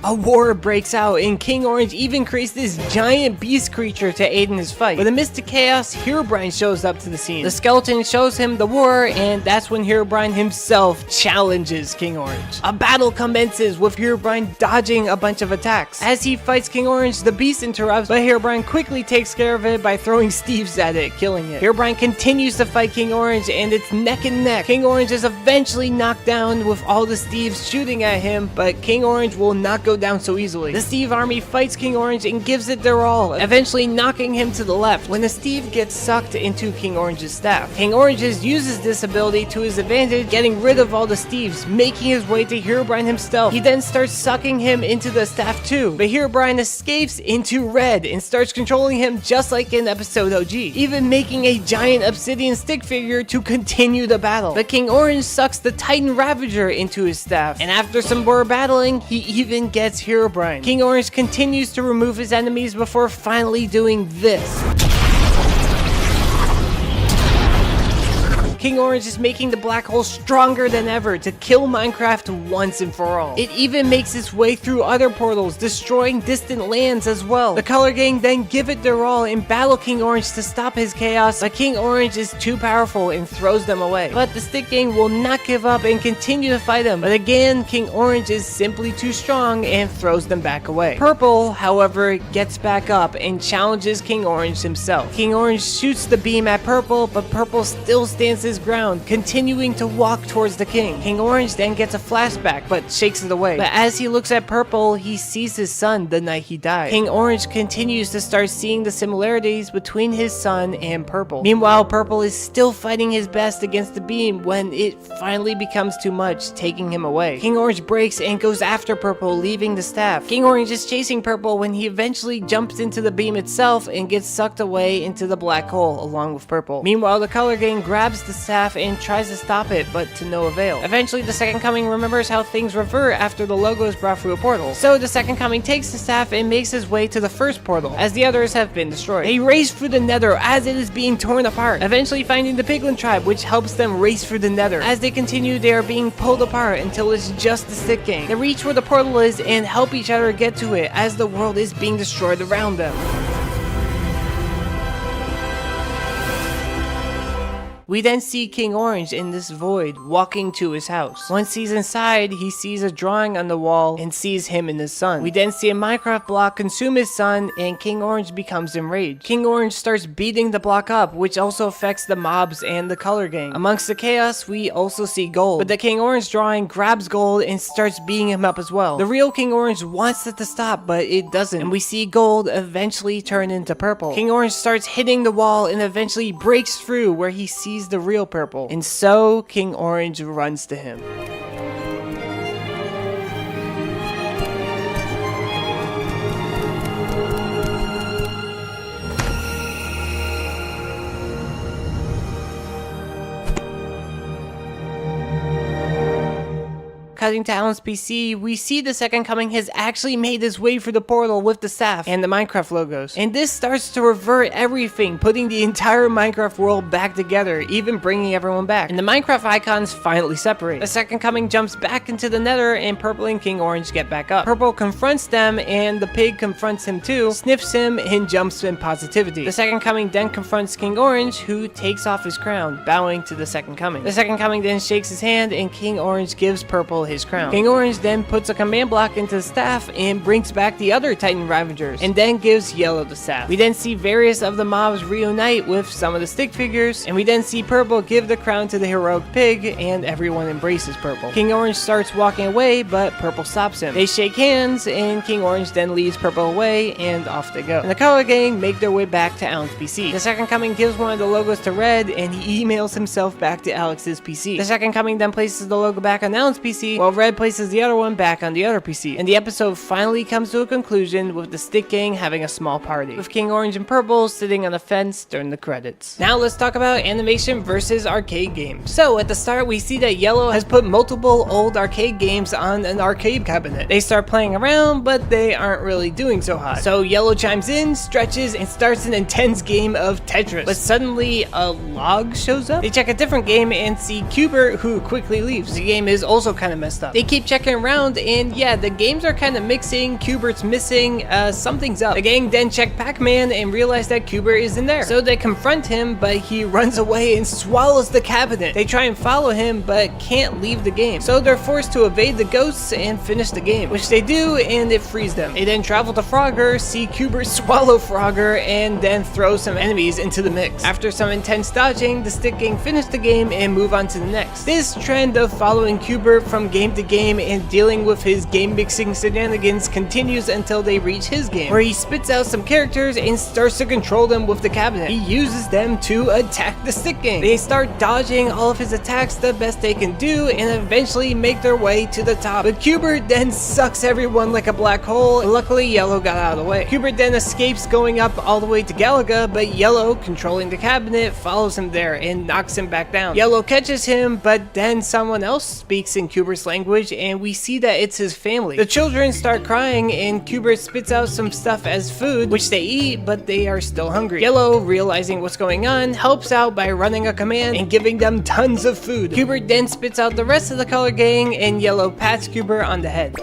S1: A war breaks out, and King Orange even creates this giant beast creature to aid in his fight. With a Mystic Chaos, Herobrine shows up to the scene. The skeleton shows him the war, and that's when Herobrine himself challenges King Orange. A battle commences with Herobrine dodging a bunch of attacks. As he fights King Orange, the beast interrupts, but Herobrine quickly takes care of it by throwing Steves at it, killing it. Herobrine continues to fight King Orange, and it's neck and neck. King Orange is eventually knocked down with all the Steves shooting at him, but King Orange will not go down so easily. The Steve army fights King Orange and gives it their all, eventually knocking him to the left. When the Steve gets sucked into King Orange's staff, King Orange uses this ability to his advantage, getting rid of all the Steves, making his way to Herobrine himself. He then starts sucking him into the staff too, but Herobrine escapes into red and starts controlling him just like in episode OG, even making a giant obsidian stick figure to continue the battle. But King Orange sucks the Titan Ravager into his staff, and after some more battling, he even gets Herobrine. King Orange continues to remove his enemies before finally doing this. King Orange is making the black hole stronger than ever to kill Minecraft once and for all. It even makes its way through other portals, destroying distant lands as well. The Color Gang then give it their all and battle King Orange to stop his chaos, but King Orange is too powerful and throws them away. But the Stick Gang will not give up and continue to fight him, but again, King Orange is simply too strong and throws them back away. Purple, however, gets back up and challenges King Orange himself. King Orange shoots the beam at Purple, but Purple still stands his ground, continuing to walk towards the king. King Orange then gets a flashback, but shakes it away. But as he looks at Purple, he sees his son the night he died. King Orange continues to start seeing the similarities between his son and Purple. Meanwhile, Purple is still fighting his best against the beam when it finally becomes too much, taking him away. King Orange breaks and goes after Purple, leaving the staff. King Orange is chasing Purple when he eventually jumps into the beam itself and gets sucked away into the black hole along with Purple. Meanwhile, the Color Gang grabs the staff and tries to stop it, but to no avail. Eventually, the Second Coming remembers how things revert after the logo is brought through a portal. So the Second Coming takes the staff and makes his way to the first portal, as the others have been destroyed. They race through the nether as it is being torn apart, eventually finding the Piglin tribe, which helps them race through the nether. As they continue, they are being pulled apart until it's just the Stick Gang. They reach where the portal is and help each other get to it as the world is being destroyed around them. We then see King Orange in this void walking to his house. Once he's inside, he sees a drawing on the wall and sees him and his son. We then see a Minecraft block consume his son, and King Orange becomes enraged. King Orange starts beating the block up, which also affects the mobs and the Color Gang. Amongst the chaos, we also see Gold, but the King Orange drawing grabs Gold and starts beating him up as well. The real King Orange wants it to stop, but it doesn't, and we see Gold eventually turn into purple. King Orange starts hitting the wall and eventually breaks through where he sees the real Purple, and so King Orange runs to him. Cutting to Alan's PC, we see the Second Coming has actually made his way through the portal with the staff and the Minecraft logos. And this starts to revert everything, putting the entire Minecraft world back together, even bringing everyone back. And the Minecraft icons finally separate. The Second Coming jumps back into the nether, and Purple and King Orange get back up. Purple confronts them, and the pig confronts him too, sniffs him, and jumps in positivity. The Second Coming then confronts King Orange, who takes off his crown, bowing to the Second Coming. The Second Coming then shakes his hand, and King Orange gives Purple his crown. King Orange then puts a command block into the staff and brings back the other Titan Ravagers, and then gives Yellow the staff. We then see various of the mobs reunite with some of the stick figures, and we then see Purple give the crown to the heroic pig, and everyone embraces Purple. King Orange starts walking away, but Purple stops him. They shake hands, and King Orange then leads Purple away, and off they go. And the Color Gang make their way back to Alan's PC. The Second Coming gives one of the logos to Red, and he emails himself back to Alex's PC. The Second Coming then places the logo back on Alan's PC, while Red places the other one back on the other PC. And the episode finally comes to a conclusion with the Stick Gang having a small party, with King Orange and Purple sitting on a fence during the credits. Now let's talk about animation versus arcade games. So at the start, we see that Yellow has put multiple old arcade games on an arcade cabinet. They start playing around, but they aren't really doing so hot. So Yellow chimes in, stretches, and starts an intense game of Tetris. But suddenly a log shows up. They check a different game and see Cubert, who quickly leaves. The game is also kind of messed up. They keep checking around, and yeah, the games are kind of mixing. Cubert's missing. Something's up. The gang then check Pac-Man and realize that Cubert isn't there. So they confront him, but he runs away and swallows the cabinet. They try and follow him, but can't leave the game. So they're forced to evade the ghosts and finish the game, which they do, and it frees them. They then travel to Frogger, see Cubert swallow Frogger, and then throw some enemies into the mix. After some intense dodging, the Stick Gang finish the game and move on to the next. This trend of following Cubert from game to game and dealing with his game mixing shenanigans continues until they reach his game, where he spits out some characters and starts to control them with the cabinet. He uses them to attack the Stick Gang. They start dodging all of his attacks the best they can do and eventually make their way to the top. But Cubert then sucks everyone like a black hole, and luckily Yellow got out of the way. Cubert then escapes going up all the way to Galaga, but Yellow, controlling the cabinet, follows him there and knocks him back down. Yellow catches him, but then someone else speaks in Cubert's language and we see that it's his family. The children start crying and Cubert spits out some stuff as food, which they eat, but they are still hungry. Yellow, realizing what's going on, helps out by running a command and giving them tons of food. Cubert then spits out the rest of the color gang and Yellow pats Cubert on the head.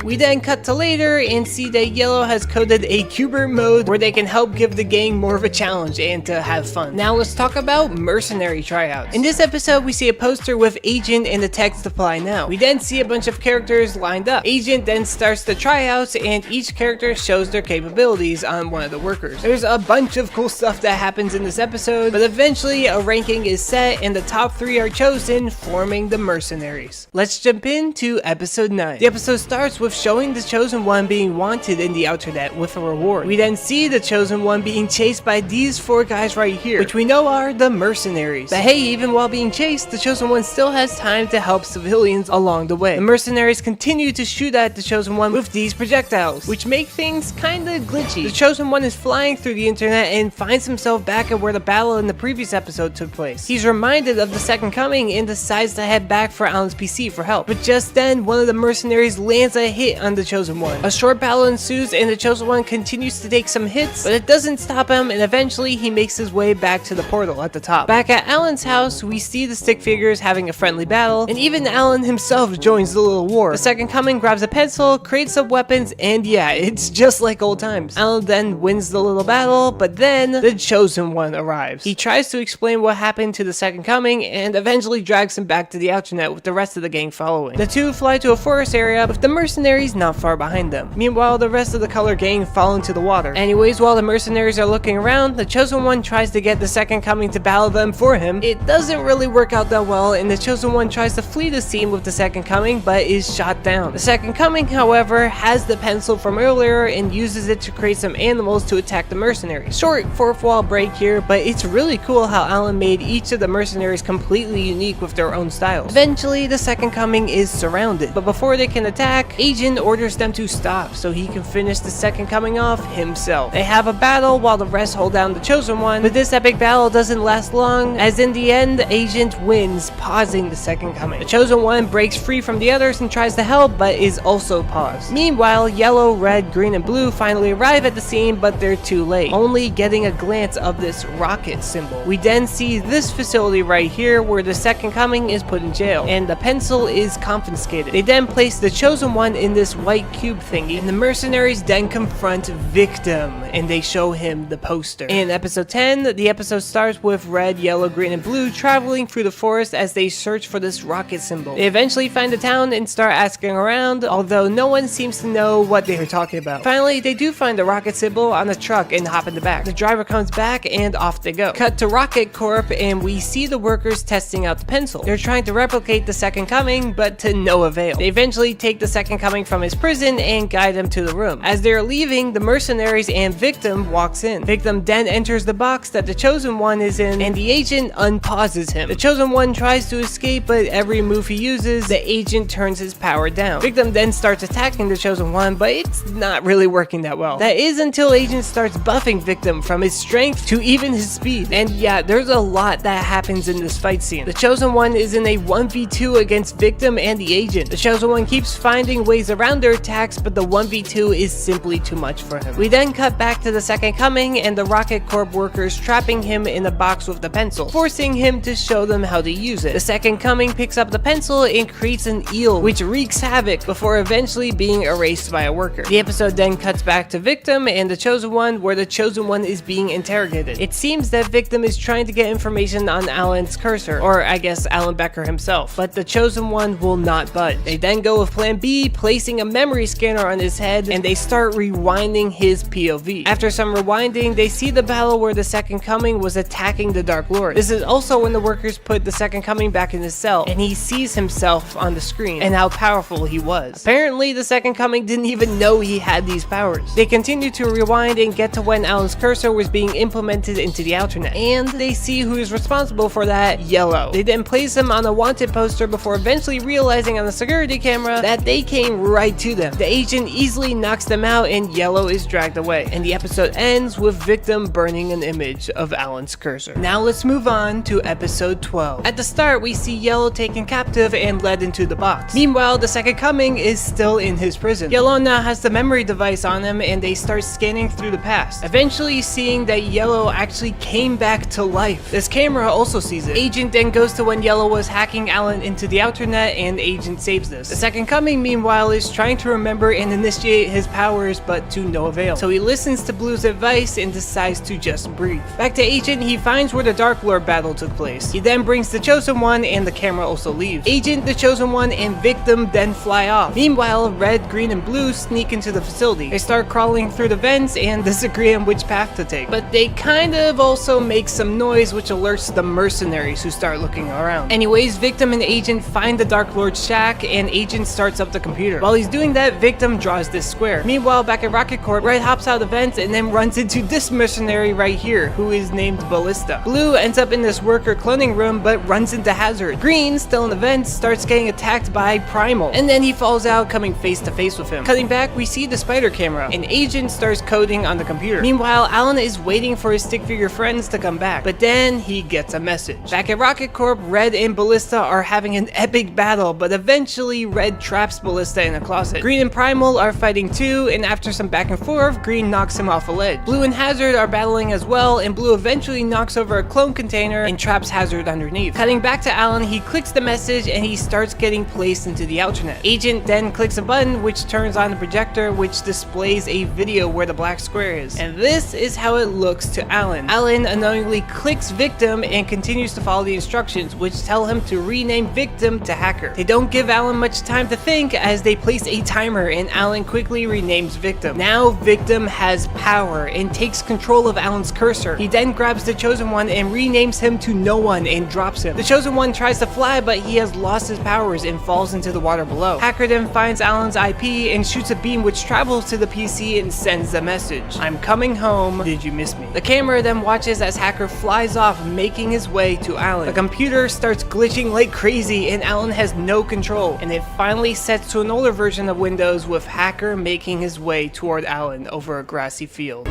S1: We then cut to later and see that Yellow has coded a Cubert mode where they can help give the gang more of a challenge and to have fun. Now let's talk about mercenary tryouts. In this episode, we see a poster with Agent and the text apply now. We then see a bunch of characters lined up. Agent then starts the tryouts and each character shows their capabilities on one of the workers. There's a bunch of cool stuff that happens in this episode, but eventually a ranking is set and the top 3 are chosen, forming the mercenaries. Let's jump into episode 9. The episode starts with showing the Chosen One being wanted in the Outernet with a reward. We then see the Chosen One being chased by these 4 guys right here, which we know are the mercenaries. But hey, even while being chased, the Chosen One still has time to help civilians along the way. The mercenaries continue to shoot at the Chosen One with these projectiles, which make things kinda glitchy. The Chosen One is flying through the internet and finds himself back at where the battle in the previous episode took place. He's reminded of the Second Coming and decides to head back for Alan's PC for help. But just then, one of the mercenaries lands a hit on the Chosen One. A short battle ensues and the Chosen One continues to take some hits, but it doesn't stop him, and eventually he makes his way back to the portal at the top. Back at Alan's house, we see the stick figures having a friendly battle, and even Alan himself joins the little war. The Second Coming grabs a pencil, creates some weapons, and yeah, it's just like old times. Alan then wins the little battle, but then the Chosen One arrives. He tries to explain what happened to the Second Coming and eventually drags him back to the Outernet with the rest of the gang following. The two fly to a forest area with the mercenaries not far behind them. Meanwhile, the rest of the color gang fall into the water. Anyways, while the mercenaries are looking around, the Chosen One tries to get the Second Coming to battle them for him. It doesn't really work out that well, and the Chosen One tries to flee the scene with the Second Coming, but is shot down. The Second Coming, however, has the pencil from earlier and uses it to create some animals to attack the mercenaries. Short fourth wall break here, but it's really cool how Alan made each of the mercenaries completely unique with their own styles. Eventually, the Second Coming is surrounded, but before they can attack, Agent orders them to stop so he can finish the Second Coming off himself. They have a battle while the rest hold down the Chosen One, but this epic battle doesn't last long, as in the end, Agent wins, pausing the Second Coming. The Chosen One breaks free from the others and tries to help, but is also paused. Meanwhile, yellow, red, green, and blue finally arrive at the scene, but they're too late, only getting a glance of this rocket symbol. We then see this facility right here where the Second Coming is put in jail, and the pencil is confiscated. They then place the Chosen One in this white cube thingy, and the mercenaries then confront Victim, and they show him the poster. In episode 10, the episode starts with red, yellow, green, and blue traveling through the forest as they search for this rocket symbol. They eventually find the town and start asking around, although no one seems to know what they are talking about. Finally, they do find the rocket symbol on a truck and hop in the back. The driver comes back and off they go. Cut to Rocket Corp and we see the workers testing out the pencil. They're trying to replicate the Second Coming, but to no avail. They eventually take the Second Coming from his prison and guide him to the room. As they're leaving, the mercenaries and Victim walks in. Victim then enters the box that the Chosen One is in, and the agent unpauses him. The Chosen One tries to escape, but every move he uses, the agent turns his power down. Victim then starts attacking the Chosen One, but it's not really working that well. That is until Agent starts buffing Victim from his strength to even his speed. And yeah, there's a lot that happens in this fight scene. The Chosen One is in a 1v2 against Victim and the Agent. The Chosen One keeps finding ways enemies around their attacks, but the 1v2 is simply too much for him. We then cut back to the Second Coming and the Rocket Corp workers trapping him in a box with the pencil, forcing him to show them how to use it. The Second Coming picks up the pencil and creates an eel, which wreaks havoc before eventually being erased by a worker. The episode then cuts back to Victim and the Chosen One, where the Chosen One is being interrogated. It seems that Victim is trying to get information on Alan's cursor, or I guess Alan Becker himself, but the Chosen One will not budge. They then go with plan B, placing a memory scanner on his head, and they start rewinding his POV. After some rewinding, they see the battle where the Second Coming was attacking the Dark Lord. This is also when the workers put the Second Coming back in his cell, and he sees himself on the screen and how powerful he was. Apparently, the Second Coming didn't even know he had these powers. They continue to rewind and get to when Alan's cursor was being implemented into the alternate, and they see who is responsible for that: Yellow. They then place him on a wanted poster before eventually realizing on the security camera that they came right to them. The agent easily knocks them out and Yellow is dragged away, and the episode ends with Victim burning an image of Alan's cursor. Now let's move on to episode 12. At the start, we see Yellow taken captive and led into the box. Meanwhile, the Second Coming is still in his prison. Yellow now has the memory device on him and they start scanning through the past, eventually seeing that Yellow actually came back to life. This camera also sees it. Agent then goes to when Yellow was hacking Alan into the alternate and Agent saves this. The Second Coming, meanwhile, is trying to remember and initiate his powers, but to no avail. So he listens to Blue's advice and decides to just breathe. Back to Agent, he finds where the Dark Lord battle took place. He then brings the Chosen One and the camera also leaves. Agent, the Chosen One, and Victim then fly off. Meanwhile, Red, Green, and Blue sneak into the facility. They start crawling through the vents and disagree on which path to take. But they kind of also make some noise which alerts the mercenaries who start looking around. Anyways, Victim and Agent find the Dark Lord's shack and Agent starts up the computer. While he's doing that, Victim draws this square. Meanwhile, back at Rocket Corp, Red hops out of the vents and then runs into this mercenary right here, who is named Ballista. Blue ends up in this worker cloning room but runs into Hazard. Green, still in the vents, starts getting attacked by Primal, and then he falls out, coming face to face with him. Cutting back, we see the spider camera, and Agent starts coding on the computer. Meanwhile, Alan is waiting for his stick figure friends to come back, but then he gets a message. Back at Rocket Corp, Red and Ballista are having an epic battle, but eventually Red traps Ballista in a closet. Green and Primal are fighting too, and after some back and forth, Green knocks him off a ledge. Blue and Hazard are battling as well, and Blue eventually knocks over a clone container and traps Hazard underneath. Cutting back to Alan, he clicks the message and he starts getting placed into the alternate. Agent then clicks a button which turns on the projector, which displays a video where the black square is. And this is how it looks to Alan. Alan unknowingly clicks Victim and continues to follow the instructions, which tell him to rename Victim to Hacker. They don't give Alan much time to think as they place a timer and Alan quickly renames Victim. Now Victim has power and takes control of Alan's cursor. He then grabs the Chosen One and renames him to No One and drops him. The Chosen One tries to fly, but he has lost his powers and falls into the water below. Hacker then finds Alan's IP and shoots a beam which travels to the PC and sends the message: "I'm coming home, did you miss me?" The camera then watches as Hacker flies off, making his way to Alan. The computer starts glitching like crazy and Alan has no control, and it finally sets to an older version of Windows with Hacker making his way toward Alan over a grassy field.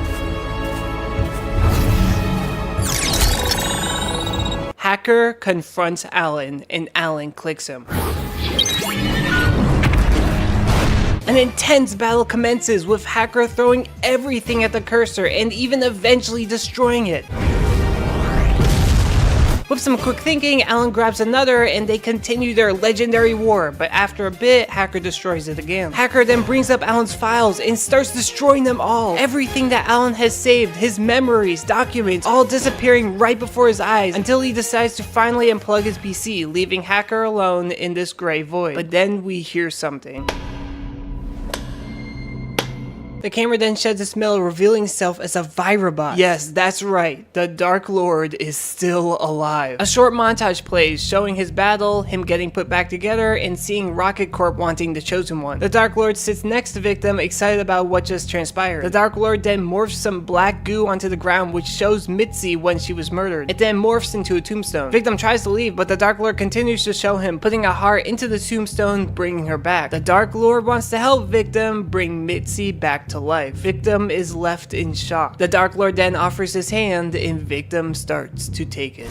S1: Hacker confronts Alan and Alan clicks him. An intense battle commences with Hacker throwing everything at the cursor and even eventually destroying it. With some quick thinking, Alan grabs another and they continue their legendary war, but after a bit, Hacker destroys it again. Hacker then brings up Alan's files and starts destroying them all. Everything that Alan has saved, his memories, documents, all disappearing right before his eyes until he decides to finally unplug his PC, leaving Hacker alone in this gray void. But then we hear something. The camera then sheds a smell, revealing itself as a Virobot. Yes, that's right, the Dark Lord is still alive. A short montage plays, showing his battle, him getting put back together, and seeing Rocket Corp wanting the Chosen One. The Dark Lord sits next to Victim, excited about what just transpired. The Dark Lord then morphs some black goo onto the ground, which shows Mitzi when she was murdered. It then morphs into a tombstone. Victim tries to leave, but the Dark Lord continues to show him, putting a heart into the tombstone, bringing her back. The Dark Lord wants to help Victim bring Mitzi back to life. Victim is left in shock. The Dark Lord then offers his hand and Victim starts to take it.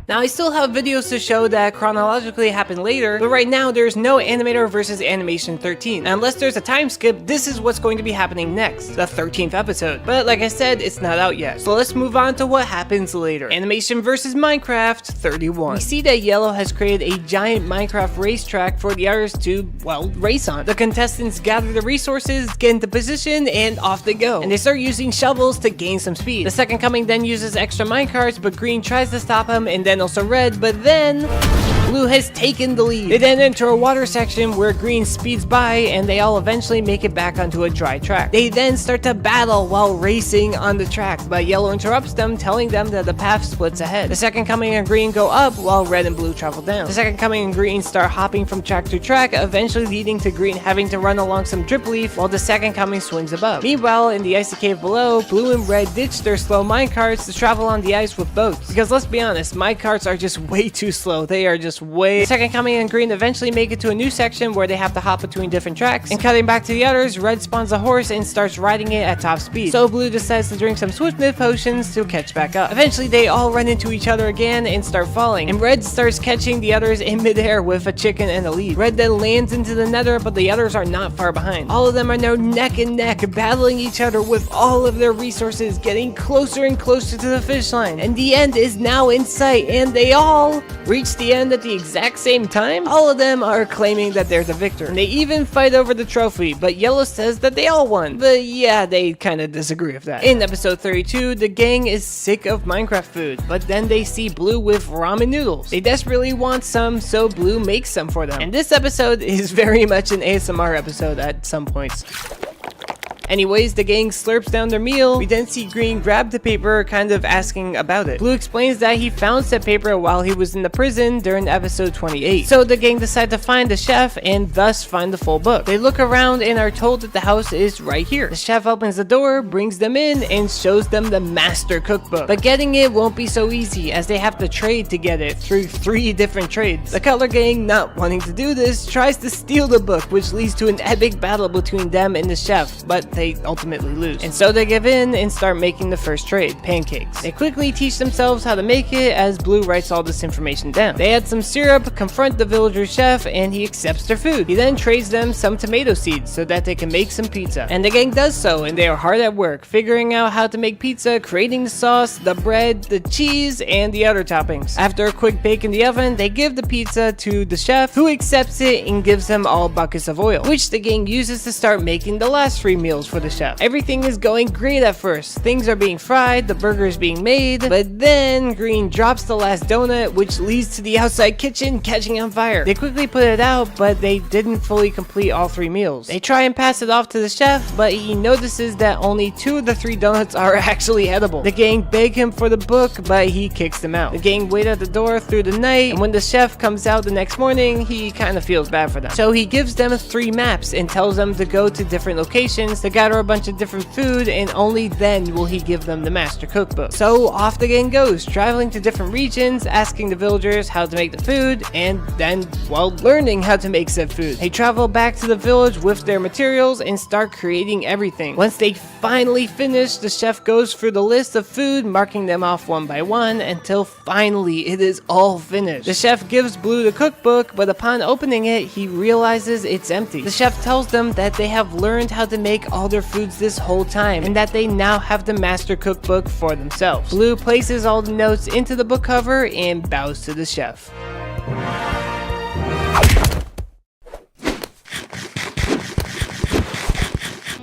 S1: Now, I still have videos to show that chronologically happened later, but right now there's no Animator versus Animation 13. And unless there's a time skip, this is what's going to be happening next, the 13th episode. But like I said, it's not out yet. So let's move on to what happens later. Animation versus Minecraft 31. We see that Yellow has created a giant Minecraft racetrack for the others to, well, race on. The contestants gather the resources, get into position, and off they go. And they start using shovels to gain some speed. The second coming then uses extra minecarts, but Green tries to stop him, and then also Red, but then Blue has taken the lead. They then enter a water section where Green speeds by, and they all eventually make it back onto a dry track. They then start to battle while racing on the track, but Yellow interrupts them, telling them that the path splits ahead. The second coming and Green go up, while Red and Blue travel down. The second coming and Green start hopping from track to track, eventually leading to Green having to run along some drip leaf, while the second coming swings above. Meanwhile, in the icy cave below, Blue and Red ditch their slow minecarts to travel on the ice with boats. Because let's be honest, minecarts are just way too slow. They are just way... The second coming and Green eventually make it to a new section where they have to hop between different tracks. And cutting back to the others, Red spawns a horse and starts riding it at top speed. So Blue decides to drink some swiftness potions to catch back up. Eventually, they all run into each other again and start falling. And Red starts catching the others in midair with a chicken and a lead. Red then lands into the nether, but the others are not far behind. All of them are now neck and neck, battling each other with all of their resources, getting closer and closer to the finish line. And the end is now in sight, and they all reach the end at the exact same time. All of them are claiming that they're the victor. And they even fight over the trophy, but Yellow says that they all won. But yeah, they kind of disagree with that. In episode 32, the gang is sick of Minecraft food, but then they see Blue with ramen noodles. They desperately want some, so Blue makes some for them. And this episode is very much an ASMR episode at some points. Anyways, the gang slurps down their meal. We then see Green grab the paper, kind of asking about it. Blue explains that he found said paper while he was in the prison during episode 28. So the gang decide to find the chef and thus find the full book. They look around and are told that the house is right here. The chef opens the door, brings them in, and shows them the master cookbook. But getting it won't be so easy, as they have to trade to get it through 3 different trades. The Cutler gang, not wanting to do this, tries to steal the book, which leads to an epic battle between them and the chef, but they ultimately lose. And so they give in and start making the first trade, pancakes. They quickly teach themselves how to make it as Blue writes all this information down. They add some syrup, confront the villager chef, and he accepts their food. He then trades them some tomato seeds so that they can make some pizza. And the gang does so, and they are hard at work, figuring out how to make pizza, creating the sauce, the bread, the cheese, and the other toppings. After a quick bake in the oven, they give the pizza to the chef, who accepts it and gives them all buckets of oil, which the gang uses to start making the last 3 meals for the chef. Everything is going great at first. Things are being fried, the burger is being made, but then Green drops the last donut, which leads to the outside kitchen catching on fire. They quickly put it out, but they didn't fully complete all 3 meals. They try and pass it off to the chef, but he notices that only 2 of the 3 donuts are actually edible. The gang beg him for the book, but he kicks them out. The gang wait at the door through the night, and when the chef comes out the next morning, he kind of feels bad for them. So he gives them 3 maps and tells them to go to different locations to gather a bunch of different food, and only then will he give them the master cookbook. So off the gang goes, traveling to different regions, asking the villagers how to make the food, and then, well, learning how to make said food. They travel back to the village with their materials and start creating everything. Once they finally finish, the chef goes through the list of food, marking them off one by one, until finally it is all finished. The chef gives Blue the cookbook, but upon opening it, he realizes it's empty. The chef tells them that they have learned how to make all their foods this whole time, and that they now have the master cookbook for themselves. Blue places all the notes into the book cover and bows to the chef.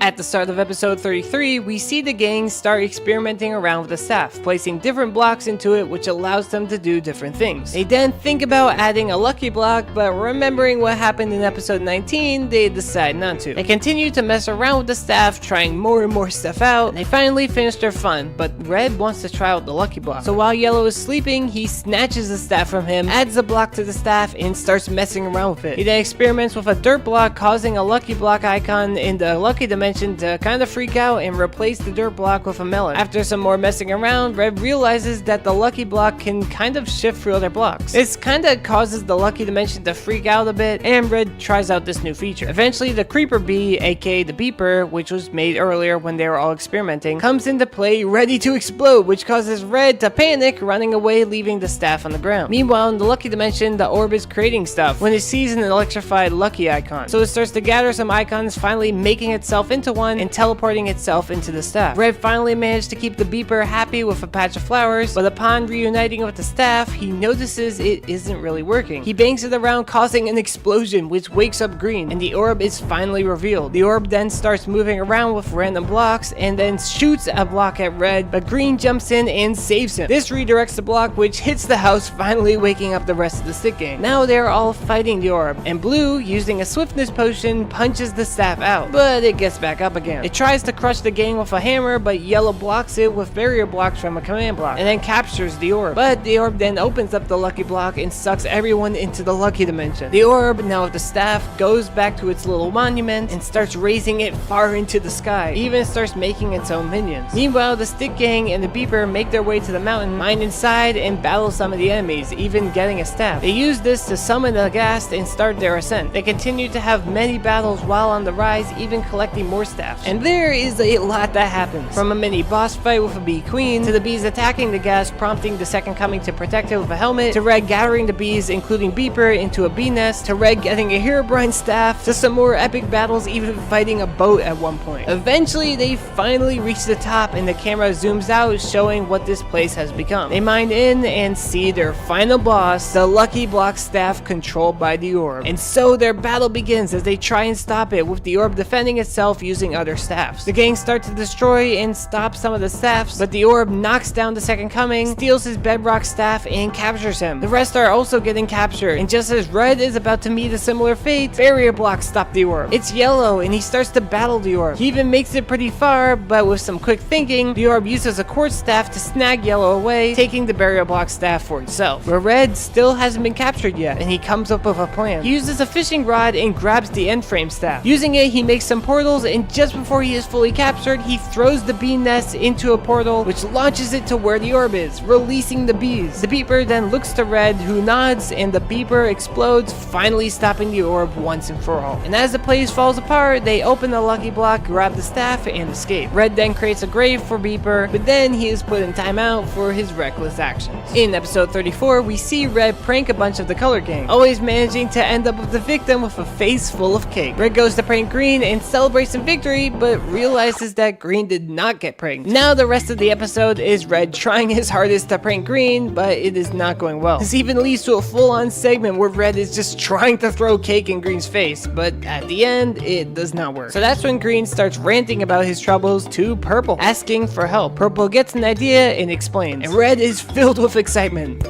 S1: At the start of episode 33, we see the gang start experimenting around with the staff, placing different blocks into it, which allows them to do different things. They then think about adding a lucky block, but remembering what happened in episode 19, they decide not to. They continue to mess around with the staff, trying more and more stuff out, and they finally finish their fun, but Red wants to try out the lucky block. So while Yellow is sleeping, he snatches the staff from him, adds a block to the staff, and starts messing around with it. He then experiments with a dirt block, causing a lucky block icon in the lucky dimension Dimension to kind of freak out and replace the dirt block with a melon. After some more messing around, Red realizes that the Lucky Block can kind of shift through other blocks. This kind of causes the Lucky Dimension to freak out a bit, and Red tries out this new feature. Eventually, the Creeper Bee, aka the Beeper, which was made earlier when they were all experimenting, comes into play ready to explode, which causes Red to panic, running away, leaving the staff on the ground. Meanwhile, in the Lucky Dimension, the orb is creating stuff when it sees an electrified Lucky icon. So it starts to gather some icons, finally making itself into one and teleporting itself into the staff. Red finally managed to keep the Beeper happy with a patch of flowers, but upon reuniting with the staff, he notices it isn't really working. He bangs it around, causing an explosion, which wakes up Green, and the orb is finally revealed. The orb then starts moving around with random blocks and then shoots a block at Red, but Green jumps in and saves him. This redirects the block, which hits the house, finally waking up the rest of the Stick Gang. Now they're all fighting the orb, and Blue, using a swiftness potion, punches the staff out, but it gets back up again. It tries to crush the gang with a hammer, but Yellow blocks it with barrier blocks from a command block, and then captures the orb. But the orb then opens up the Lucky Block and sucks everyone into the Lucky Dimension. The orb, now with the staff, goes back to its little monument and starts raising it far into the sky. It even starts making its own minions. Meanwhile, the Stick Gang and the Beeper make their way to the mountain, mine inside, and battle some of the enemies, even getting a staff. They use this to summon the Ghast and start their ascent. They continue to have many battles while on the rise, even collecting more staffs. And there is a lot that happens. From a mini boss fight with a bee queen, to the bees attacking the Ghast, prompting the Second Coming to protect it with a helmet, to Red gathering the bees, including Beeper, into a bee nest, to Red getting a Herobrine staff, to some more epic battles, even fighting a boat at one point. Eventually, they finally reach the top, and the camera zooms out, showing what this place has become. They mine in and see their final boss, the Lucky Block staff controlled by the orb. And so their battle begins as they try and stop it, with the orb defending itself using other staffs. The gang start to destroy and stop some of the staffs, but the orb knocks down the Second Coming, steals his bedrock staff, and captures him. The rest are also getting captured, and just as Red is about to meet a similar fate, barrier blocks stop the orb. It's Yellow, and he starts to battle the orb. He even makes it pretty far, but with some quick thinking, the orb uses a quartz staff to snag Yellow away, taking the barrier block staff for itself. Where Red still hasn't been captured yet, and he comes up with a plan. He uses a fishing rod and grabs the end frame staff. Using it, he makes some portals, and just before he is fully captured, he throws the bee nest into a portal, which launches it to where the orb is, releasing the bees. The Beeper then looks to Red, who nods, and the Beeper explodes, finally stopping the orb once and for all. And as the place falls apart, they open the Lucky Block, grab the staff, and escape. Red then creates a grave for Beeper, but then he is put in timeout for his reckless actions. In episode 34, we see Red prank a bunch of the Color Gang, always managing to end up with the victim with a face full of cake. Red goes to prank Green and celebrates some victory, but realizes that Green did not get pranked. Now the rest of the episode is Red trying his hardest to prank Green, but it is not going well. This even leads to a full-on segment where Red is just trying to throw cake in Green's face, but at the end, it does not work. So that's when Green starts ranting about his troubles to Purple, asking for help. Purple gets an idea and explains, and Red is filled with excitement.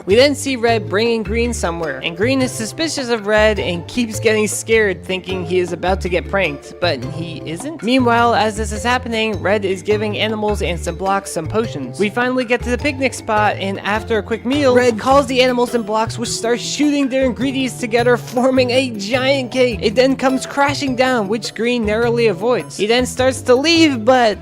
S1: We then see Red bringing Green somewhere, and Green is suspicious of Red and keeps getting scared, thinking he is about to get pranked, but he isn't. Meanwhile, as this is happening, Red is giving animals and some blocks some potions. We finally get to the picnic spot, and after a quick meal, Red calls the animals and blocks, which start shooting their ingredients together, forming a giant cake. It then comes crashing down, which Green narrowly avoids. He then starts to leave, but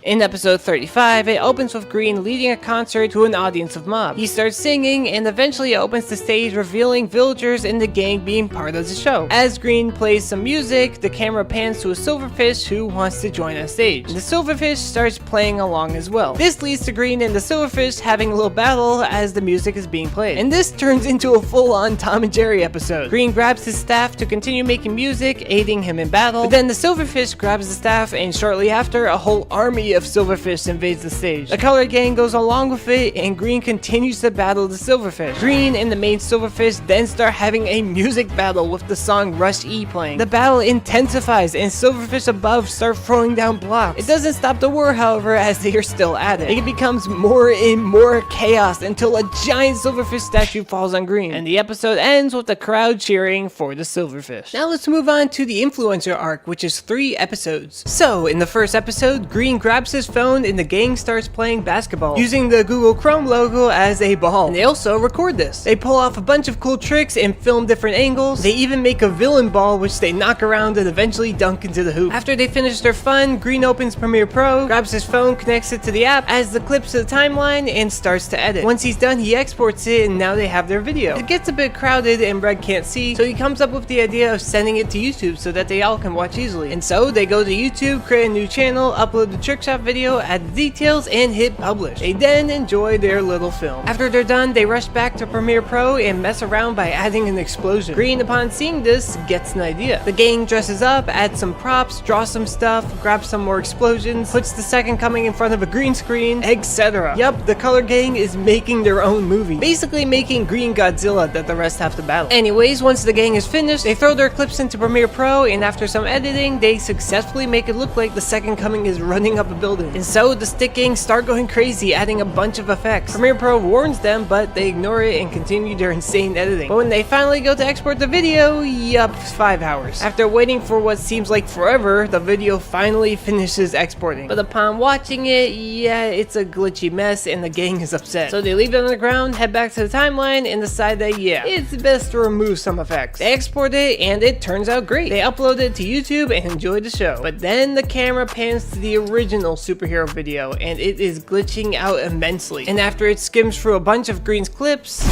S1: in episode 35, it opens with Green leading a concert to an audience of mobs. He starts singing and eventually opens the stage, revealing villagers in the gang being part of the show. As Green plays some music, the camera pans to a silverfish who wants to join on stage. The silverfish starts playing along as well. This leads to Green and the silverfish having a little battle as the music is being played. And this turns into a full-on Tom and Jerry episode. Green grabs his staff to continue making music, aiding him in battle, but then the silverfish grabs the staff, and shortly after, a whole army of silverfish invades the stage. The Color Gang goes along with it, and Green continues to battle the silverfish. Green and the main silverfish then start having a music battle with the song Rush E playing. The battle intensifies, and silverfish above start throwing down blocks. It doesn't stop the war, however, as they are still at it. It becomes more and more chaos until a giant silverfish statue falls on Green, and the episode ends with the crowd cheering for the silverfish. Now let's move on to the influencer arc, which is 3 episodes. So, in the first episode, Green grabs grabs his phone and the gang starts playing basketball, using the Google Chrome logo as a ball. And they also record this. They pull off a bunch of cool tricks and film different angles. They even make a villain ball which they knock around and eventually dunk into the hoop. After they finish their fun, Green opens Premiere Pro, grabs his phone, connects it to the app, adds the clips to the timeline, and starts to edit. Once he's done, he exports it, and now they have their video. It gets a bit crowded and Red can't see, so he comes up with the idea of sending it to YouTube so that they all can watch easily. And so they go to YouTube, create a new channel, upload the trick shot video, add the details, and hit publish. They then enjoy their little film. After they're done, they rush back to Premiere Pro and mess around by adding an explosion. Green, upon seeing this, gets an idea. The gang dresses up, adds some props, draws some stuff, grabs some more explosions, puts the second coming in front of a green screen, etc. Yup, the color gang is making their own movie, basically making Green Godzilla that the rest have to battle. Anyways, once the gang is finished, they throw their clips into Premiere Pro, and after some editing, they successfully make it look like the second coming is running up a building. And so the stick gang start going crazy, adding a bunch of effects. Premiere Pro warns them, but they ignore it and continue their insane editing. But when they finally go to export the video, yup, 5 hours. After waiting for what seems like forever, the video finally finishes exporting. But upon watching it, yeah, it's a glitchy mess and the gang is upset. So they leave it on the ground, head back to the timeline, and decide that, yeah, it's best to remove some effects. They export it, and it turns out great. They upload it to YouTube and enjoy the show. But then the camera pans to the original superhero video, and it is glitching out immensely. And after it skims through a bunch of Green's clips,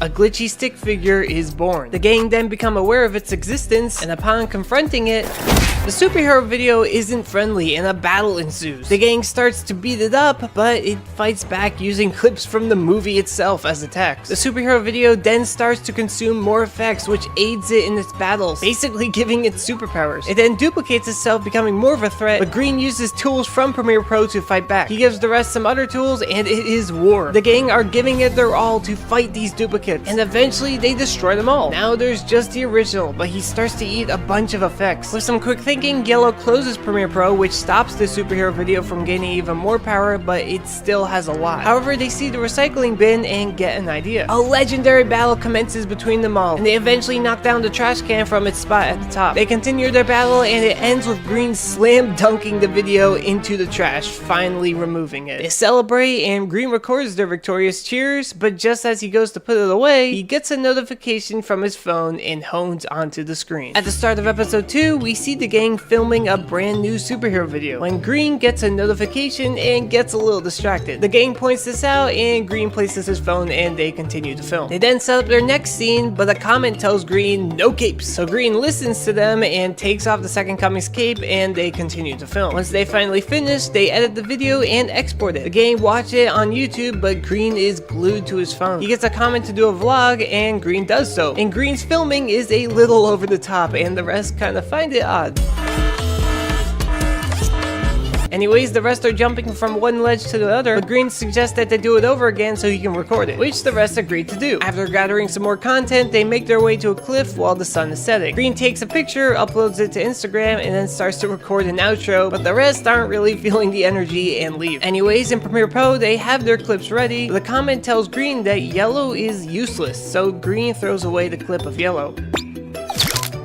S1: a glitchy stick figure is born. The gang then become aware of its existence, and upon confronting it, the superhero video isn't friendly and a battle ensues. The gang starts to beat it up, but it fights back using clips from the movie itself as attacks. The superhero video then starts to consume more effects, which aids it in its battles, basically giving it superpowers. It then duplicates itself, becoming more of a threat, but Green uses tools from Premiere Pro to fight back. He gives the rest some other tools, and it is war. The gang are giving it their all to fight these duplicates, and eventually they destroy them all. Now there's just the original, but he starts to eat a bunch of effects. With some quick thinking, Yellow closes Premiere Pro, which stops the superhero video from gaining even more power, but it still has a lot. However, they see the recycling bin and get an idea. A legendary battle commences between them all, and they eventually knock down the trash can from its spot at the top. They continue their battle, and it ends with Green slam dunking the video into the trash, finally removing it. They celebrate, and Green records their victorious cheers, but just as he goes to put it away, he gets a notification from his phone and hones onto the screen. At the start of episode 2, we see the gang filming a brand new superhero video, when Green gets a notification and gets a little distracted. The gang points this out, and Green places his phone, and they continue to film. They then set up their next scene, but a comment tells Green no capes, so Green listens to them and takes off the second coming's cape, and they continue to film. Once they finally finish, they edit the video and export it. The gang watch it on YouTube, but Green is glued to his phone. He gets a comment to do a vlog, and Green does so. And Green's filming is a little over the top, and the rest kind of find it odd. Anyways, the rest are jumping from one ledge to the other, but Green suggests that they do it over again so he can record it, which the rest agree to do. After gathering some more content, they make their way to a cliff while the sun is setting. Green takes a picture, uploads it to Instagram, and then starts to record an outro, but the rest aren't really feeling the energy and leave. Anyways, in Premiere Pro, they have their clips ready, but the comment tells Green that Yellow is useless, so Green throws away the clip of Yellow.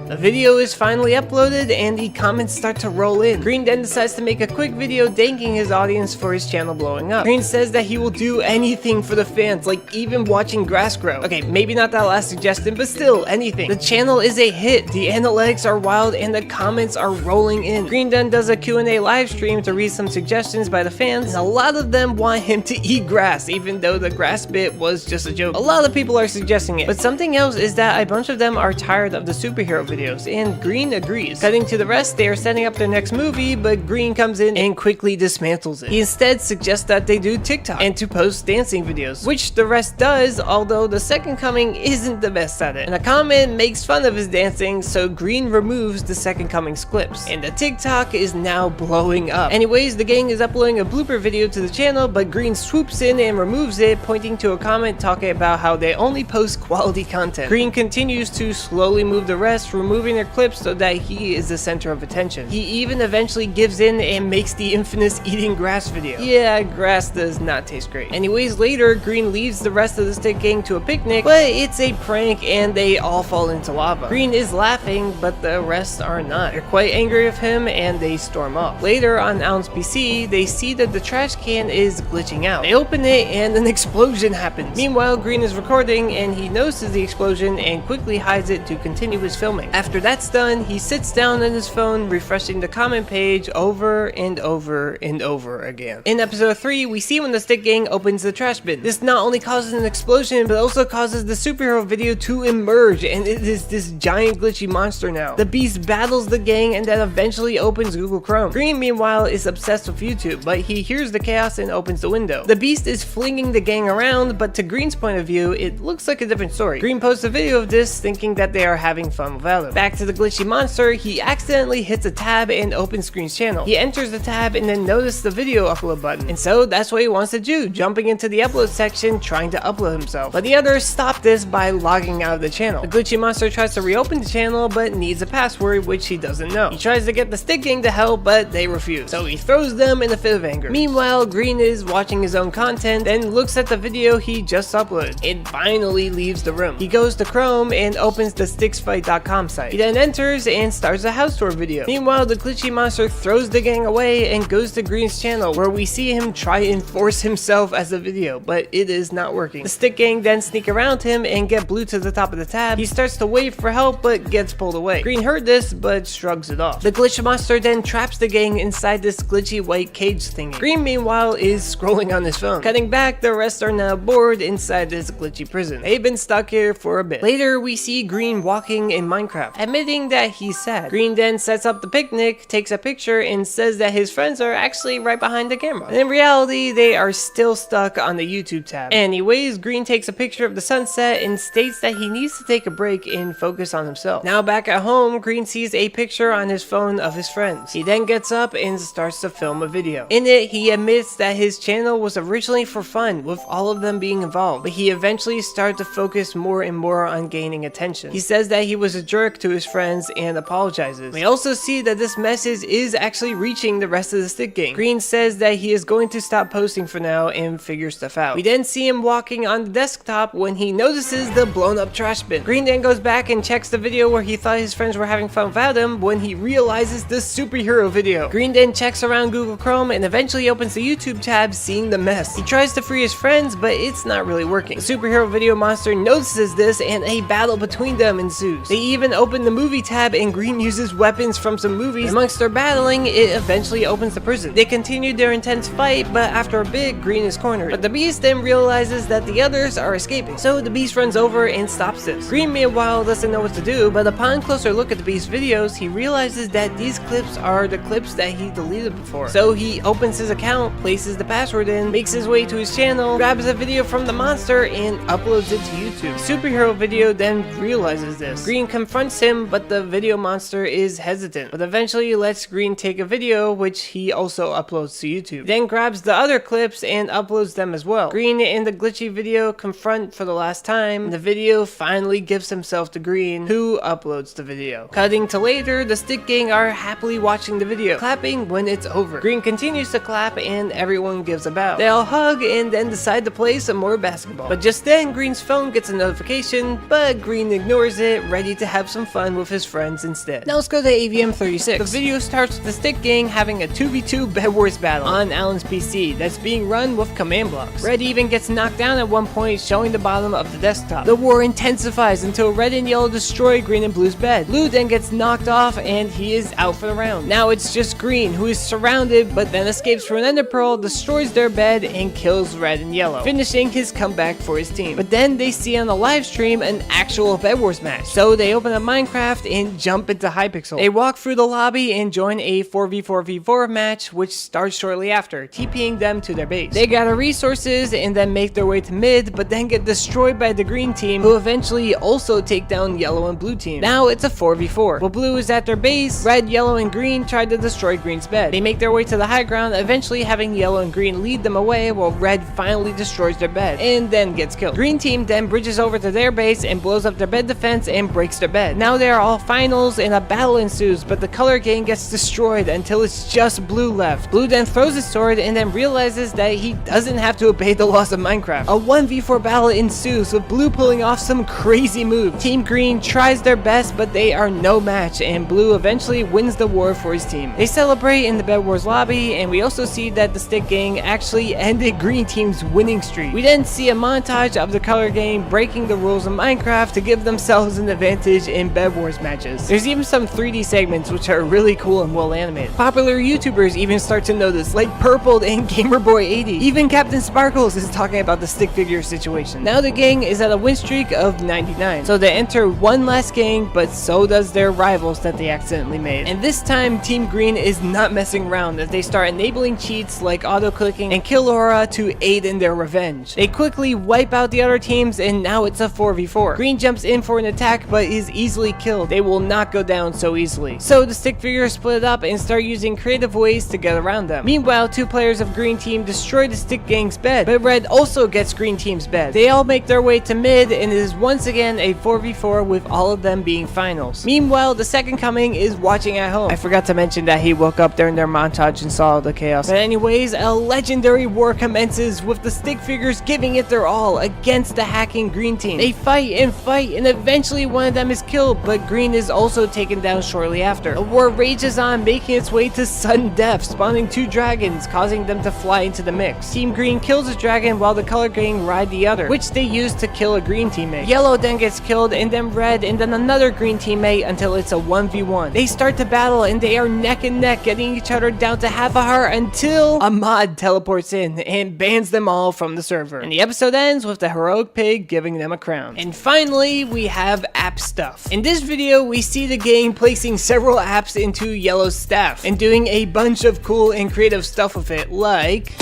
S1: The video is finally uploaded, and the comments start to roll in. Green then decides to make a quick video thanking his audience for his channel blowing up. Green says that he will do anything for the fans, like even watching grass grow. Okay, maybe not that last suggestion, but still, anything. The channel is a hit, the analytics are wild, and the comments are rolling in. Green then does a Q&A live stream to read some suggestions by the fans, and a lot of them want him to eat grass, even though the grass bit was just a joke. A lot of people are suggesting it, but something else is that a bunch of them are tired of the superhero videos, and Green agrees. Cutting to the rest, they are setting up their next movie, but Green comes in and quickly dismantles it. He instead suggests that they do TikTok and to post dancing videos, which the rest does, although the second coming isn't the best at it. And a comment makes fun of his dancing, so Green removes the second coming's clips, and the TikTok is now blowing up. Anyways, the gang is uploading a blooper video to the channel, but Green swoops in and removes it, pointing to a comment talking about how they only post quality content. Green continues to slowly move the rest, removing their clips so that he is the center of attention. He even eventually gives in and makes the infamous eating grass video. Yeah, grass does not taste great. Anyways, later, Green leaves the rest of the Stick Gang to a picnic, but it's a prank and they all fall into lava. Green is laughing, but the rest are not. They're quite angry with him and they storm off. Later on Alan's PC, they see that the trash can is glitching out. They open it and an explosion happens. Meanwhile, Green is recording and he notices the explosion and quickly hides it to continue his filming. After that's done, he sits down on his phone, refreshing the comment page over and over and over again. In episode 3, we see when the Stick Gang opens the trash bin. This not only causes an explosion, but also causes the superhero video to emerge, and it is this giant glitchy monster now. The Beast battles the gang and then eventually opens Google Chrome. Green, meanwhile, is obsessed with YouTube, but he hears the chaos and opens the window. The Beast is flinging the gang around, but to Green's point of view, it looks like a different story. Green posts a video of this, thinking that they are having fun without him. Back to the glitchy monster, he accidentally hits a tab and opens Green's channel. He enters the tab and then notices the video upload button, and so that's what he wants to do, jumping into the upload section trying to upload himself. But the others stop this by logging out of the channel. The glitchy monster tries to reopen the channel but needs a password which he doesn't know. He tries to get the Stick Gang to help, but they refuse, so he throws them in a fit of anger. Meanwhile, Green is watching his own content, then looks at the video he just uploaded. It finally leaves the room. He goes to Chrome and opens the sticksfight.com site. He then enters and starts a house tour video. Meanwhile, the glitchy monster throws the gang away and goes to Green's channel, where we see him try and force himself as a video, but it is not working. The Stick Gang then sneak around him and get Blue to the top of the tab. He starts to wave for help but gets pulled away. Green heard this but shrugs it off. The glitch monster then traps the gang inside this glitchy white cage thingy. Green, meanwhile, is scrolling on his phone. Cutting back, the rest are now bored inside this glitchy prison. They've been stuck here for a bit. Later, we see Green walking in Minecraft, admitting that he's sad. Green then sets up the picnic, takes a picture, and says that his friends are actually right behind the camera. And in reality, they are still stuck on the YouTube tab. Anyways, Green takes a picture of the sunset and states that he needs to take a break and focus on himself. Now back at home, Green sees a picture on his phone of his friends. He then gets up and starts to film a video. In it, he admits that his channel was originally for fun, with all of them being involved, but he eventually started to focus more and more on gaining attention. He says that he was a jerk to his friends and apologizes. We also see that this message is actually reaching the rest of the Stick Gang. Green says that he is going to stop posting for now and figure stuff out. We then see him walking on the desktop when he notices the blown up trash bin. Green then goes back and checks the video where he thought his friends were having fun without him when he realizes the superhero video. Green then checks around Google Chrome and eventually opens the YouTube tab, seeing the mess. He tries to free his friends, but it's not really working. The superhero video monster notices this and a battle between them ensues. They even open the movie tab and Green uses weapons from some movies. Amongst their battling, it eventually opens the prison. They continue their intense fight, but after a bit, Green is cornered. But the Beast then realizes that the others are escaping, so the Beast runs over and stops this. Green, meanwhile, doesn't know what to do, but upon closer look at the Beast videos, he realizes that these clips are the clips that he deleted before. So he opens his account, places the password in, makes his way to his channel, grabs a video from the monster, and uploads it to YouTube. The superhero video then realizes this. Green confronts him, but the video monster is hesitant, but eventually lets Green take a video, which he also uploads to YouTube. Then grabs the other clips and uploads them as well. Green and the glitchy video confront for the last time, and the video finally gives himself to Green, who uploads the video. Cutting to later, the Stick Gang are happily watching the video, clapping when it's over. Green continues to clap and everyone gives a bow. They all hug and then decide to play some more basketball. But just then, Green's phone gets a notification, but Green ignores it, ready to have some fun with his friends instead. Now let's go to AVM 36. The video starts with the Stick Gang having a 2v2 Bed Wars battle on Alan's PC that's being run with command blocks. Red even gets knocked down at one point, showing the bottom of the desktop. The war intensifies until Red and Yellow destroy Green and Blue's bed. Blue then gets knocked off and he is out for the round. Now it's just Green, who is surrounded but then escapes from an Ender Pearl, destroys their bed, and kills Red and Yellow, finishing his comeback for his team. But then they see on the live stream an actual Bed Wars match, so they open up Minecraft and jump into Hypixel. They walk through the lobby and join a 4v4v4 match, which starts shortly after, TPing them to their base. They gather resources and then make their way to mid, but then get destroyed by the green team, who eventually also take down Yellow and Blue team. Now it's a 4v4. While Blue is at their base, Red, Yellow, and Green try to destroy Green's bed. They make their way to the high ground, eventually having Yellow and Green lead them away, while Red finally destroys their bed and then gets killed. Green team then bridges over to their base and blows up their bed defense and breaks their bed. that. Now they are all finals and a battle ensues, but the color gang gets destroyed until it's just Blue left. Blue then throws his sword and then realizes that he doesn't have to obey the laws of Minecraft. A 1v4 battle ensues with Blue pulling off some crazy moves. Team Green tries their best, but they are no match, and Blue eventually wins the war for his team. They celebrate in the Bed Wars lobby, and we also see that the Stick Gang actually ended Green Team's winning streak. We then see a montage of the color gang breaking the rules of Minecraft to give themselves an advantage in Bed Wars matches. There's even some 3D segments which are really cool and well animated. Popular YouTubers even start to notice, like Purpled and GamerBoy80. Even Captain Sparkles is talking about the stick figure situation. Now the gang is at a win streak of 99, so they enter one last gang, but so does their rivals that they accidentally made. And this time Team Green is not messing around as they start enabling cheats like auto-clicking and kill aura to aid in their revenge. They quickly wipe out the other teams, and now it's a 4v4. Green jumps in for an attack but is easily killed. They will not go down so easily. So the stick figures split up and start using creative ways to get around them. Meanwhile, two players of Green Team destroy the Stick Gang's bed, but Red also gets Green Team's bed. They all make their way to mid, and it is once again a 4v4 with all of them being finals. Meanwhile, the Second Coming is watching at home. I forgot to mention that he woke up during their montage and saw all the chaos. But anyways, a legendary war commences with the stick figures giving it their all against the hacking Green Team. They fight, and eventually one of them is killed, but Green is also taken down shortly after. The war rages on, making its way to sudden death, spawning two dragons, causing them to fly into the mix. Team Green kills a dragon while the color gang ride the other, which they use to kill a green teammate. Yellow then gets killed, and then red, and then another green teammate until it's a 1v1. They start to battle, and they are neck and neck, getting each other down to half a heart until a mod teleports in and bans them all from the server. And the episode ends with the heroic pig giving them a crown. And finally, we have app stuff. In this video, we see the gang placing several apps into Yellow's staff and doing a bunch of cool and creative stuff with it, like...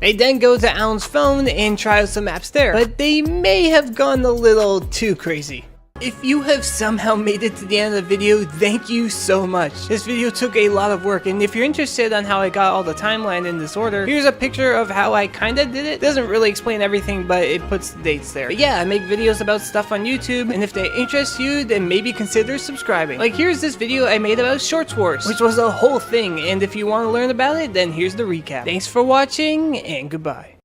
S1: They then go to Alan's phone and try out some apps there, but they may have gone a little too crazy. If you have somehow made it to the end of the video, thank you so much. This video took a lot of work, and if you're interested on how I got all the timeline in this order, here's a picture of how I kinda did it. Doesn't really explain everything, but it puts the dates there. But yeah, I make videos about stuff on YouTube, and if they interest you, then maybe consider subscribing. Like here's this video I made about Shorts Wars, which was a whole thing, and if you want to learn about it, then here's the recap. Thanks for watching, and goodbye.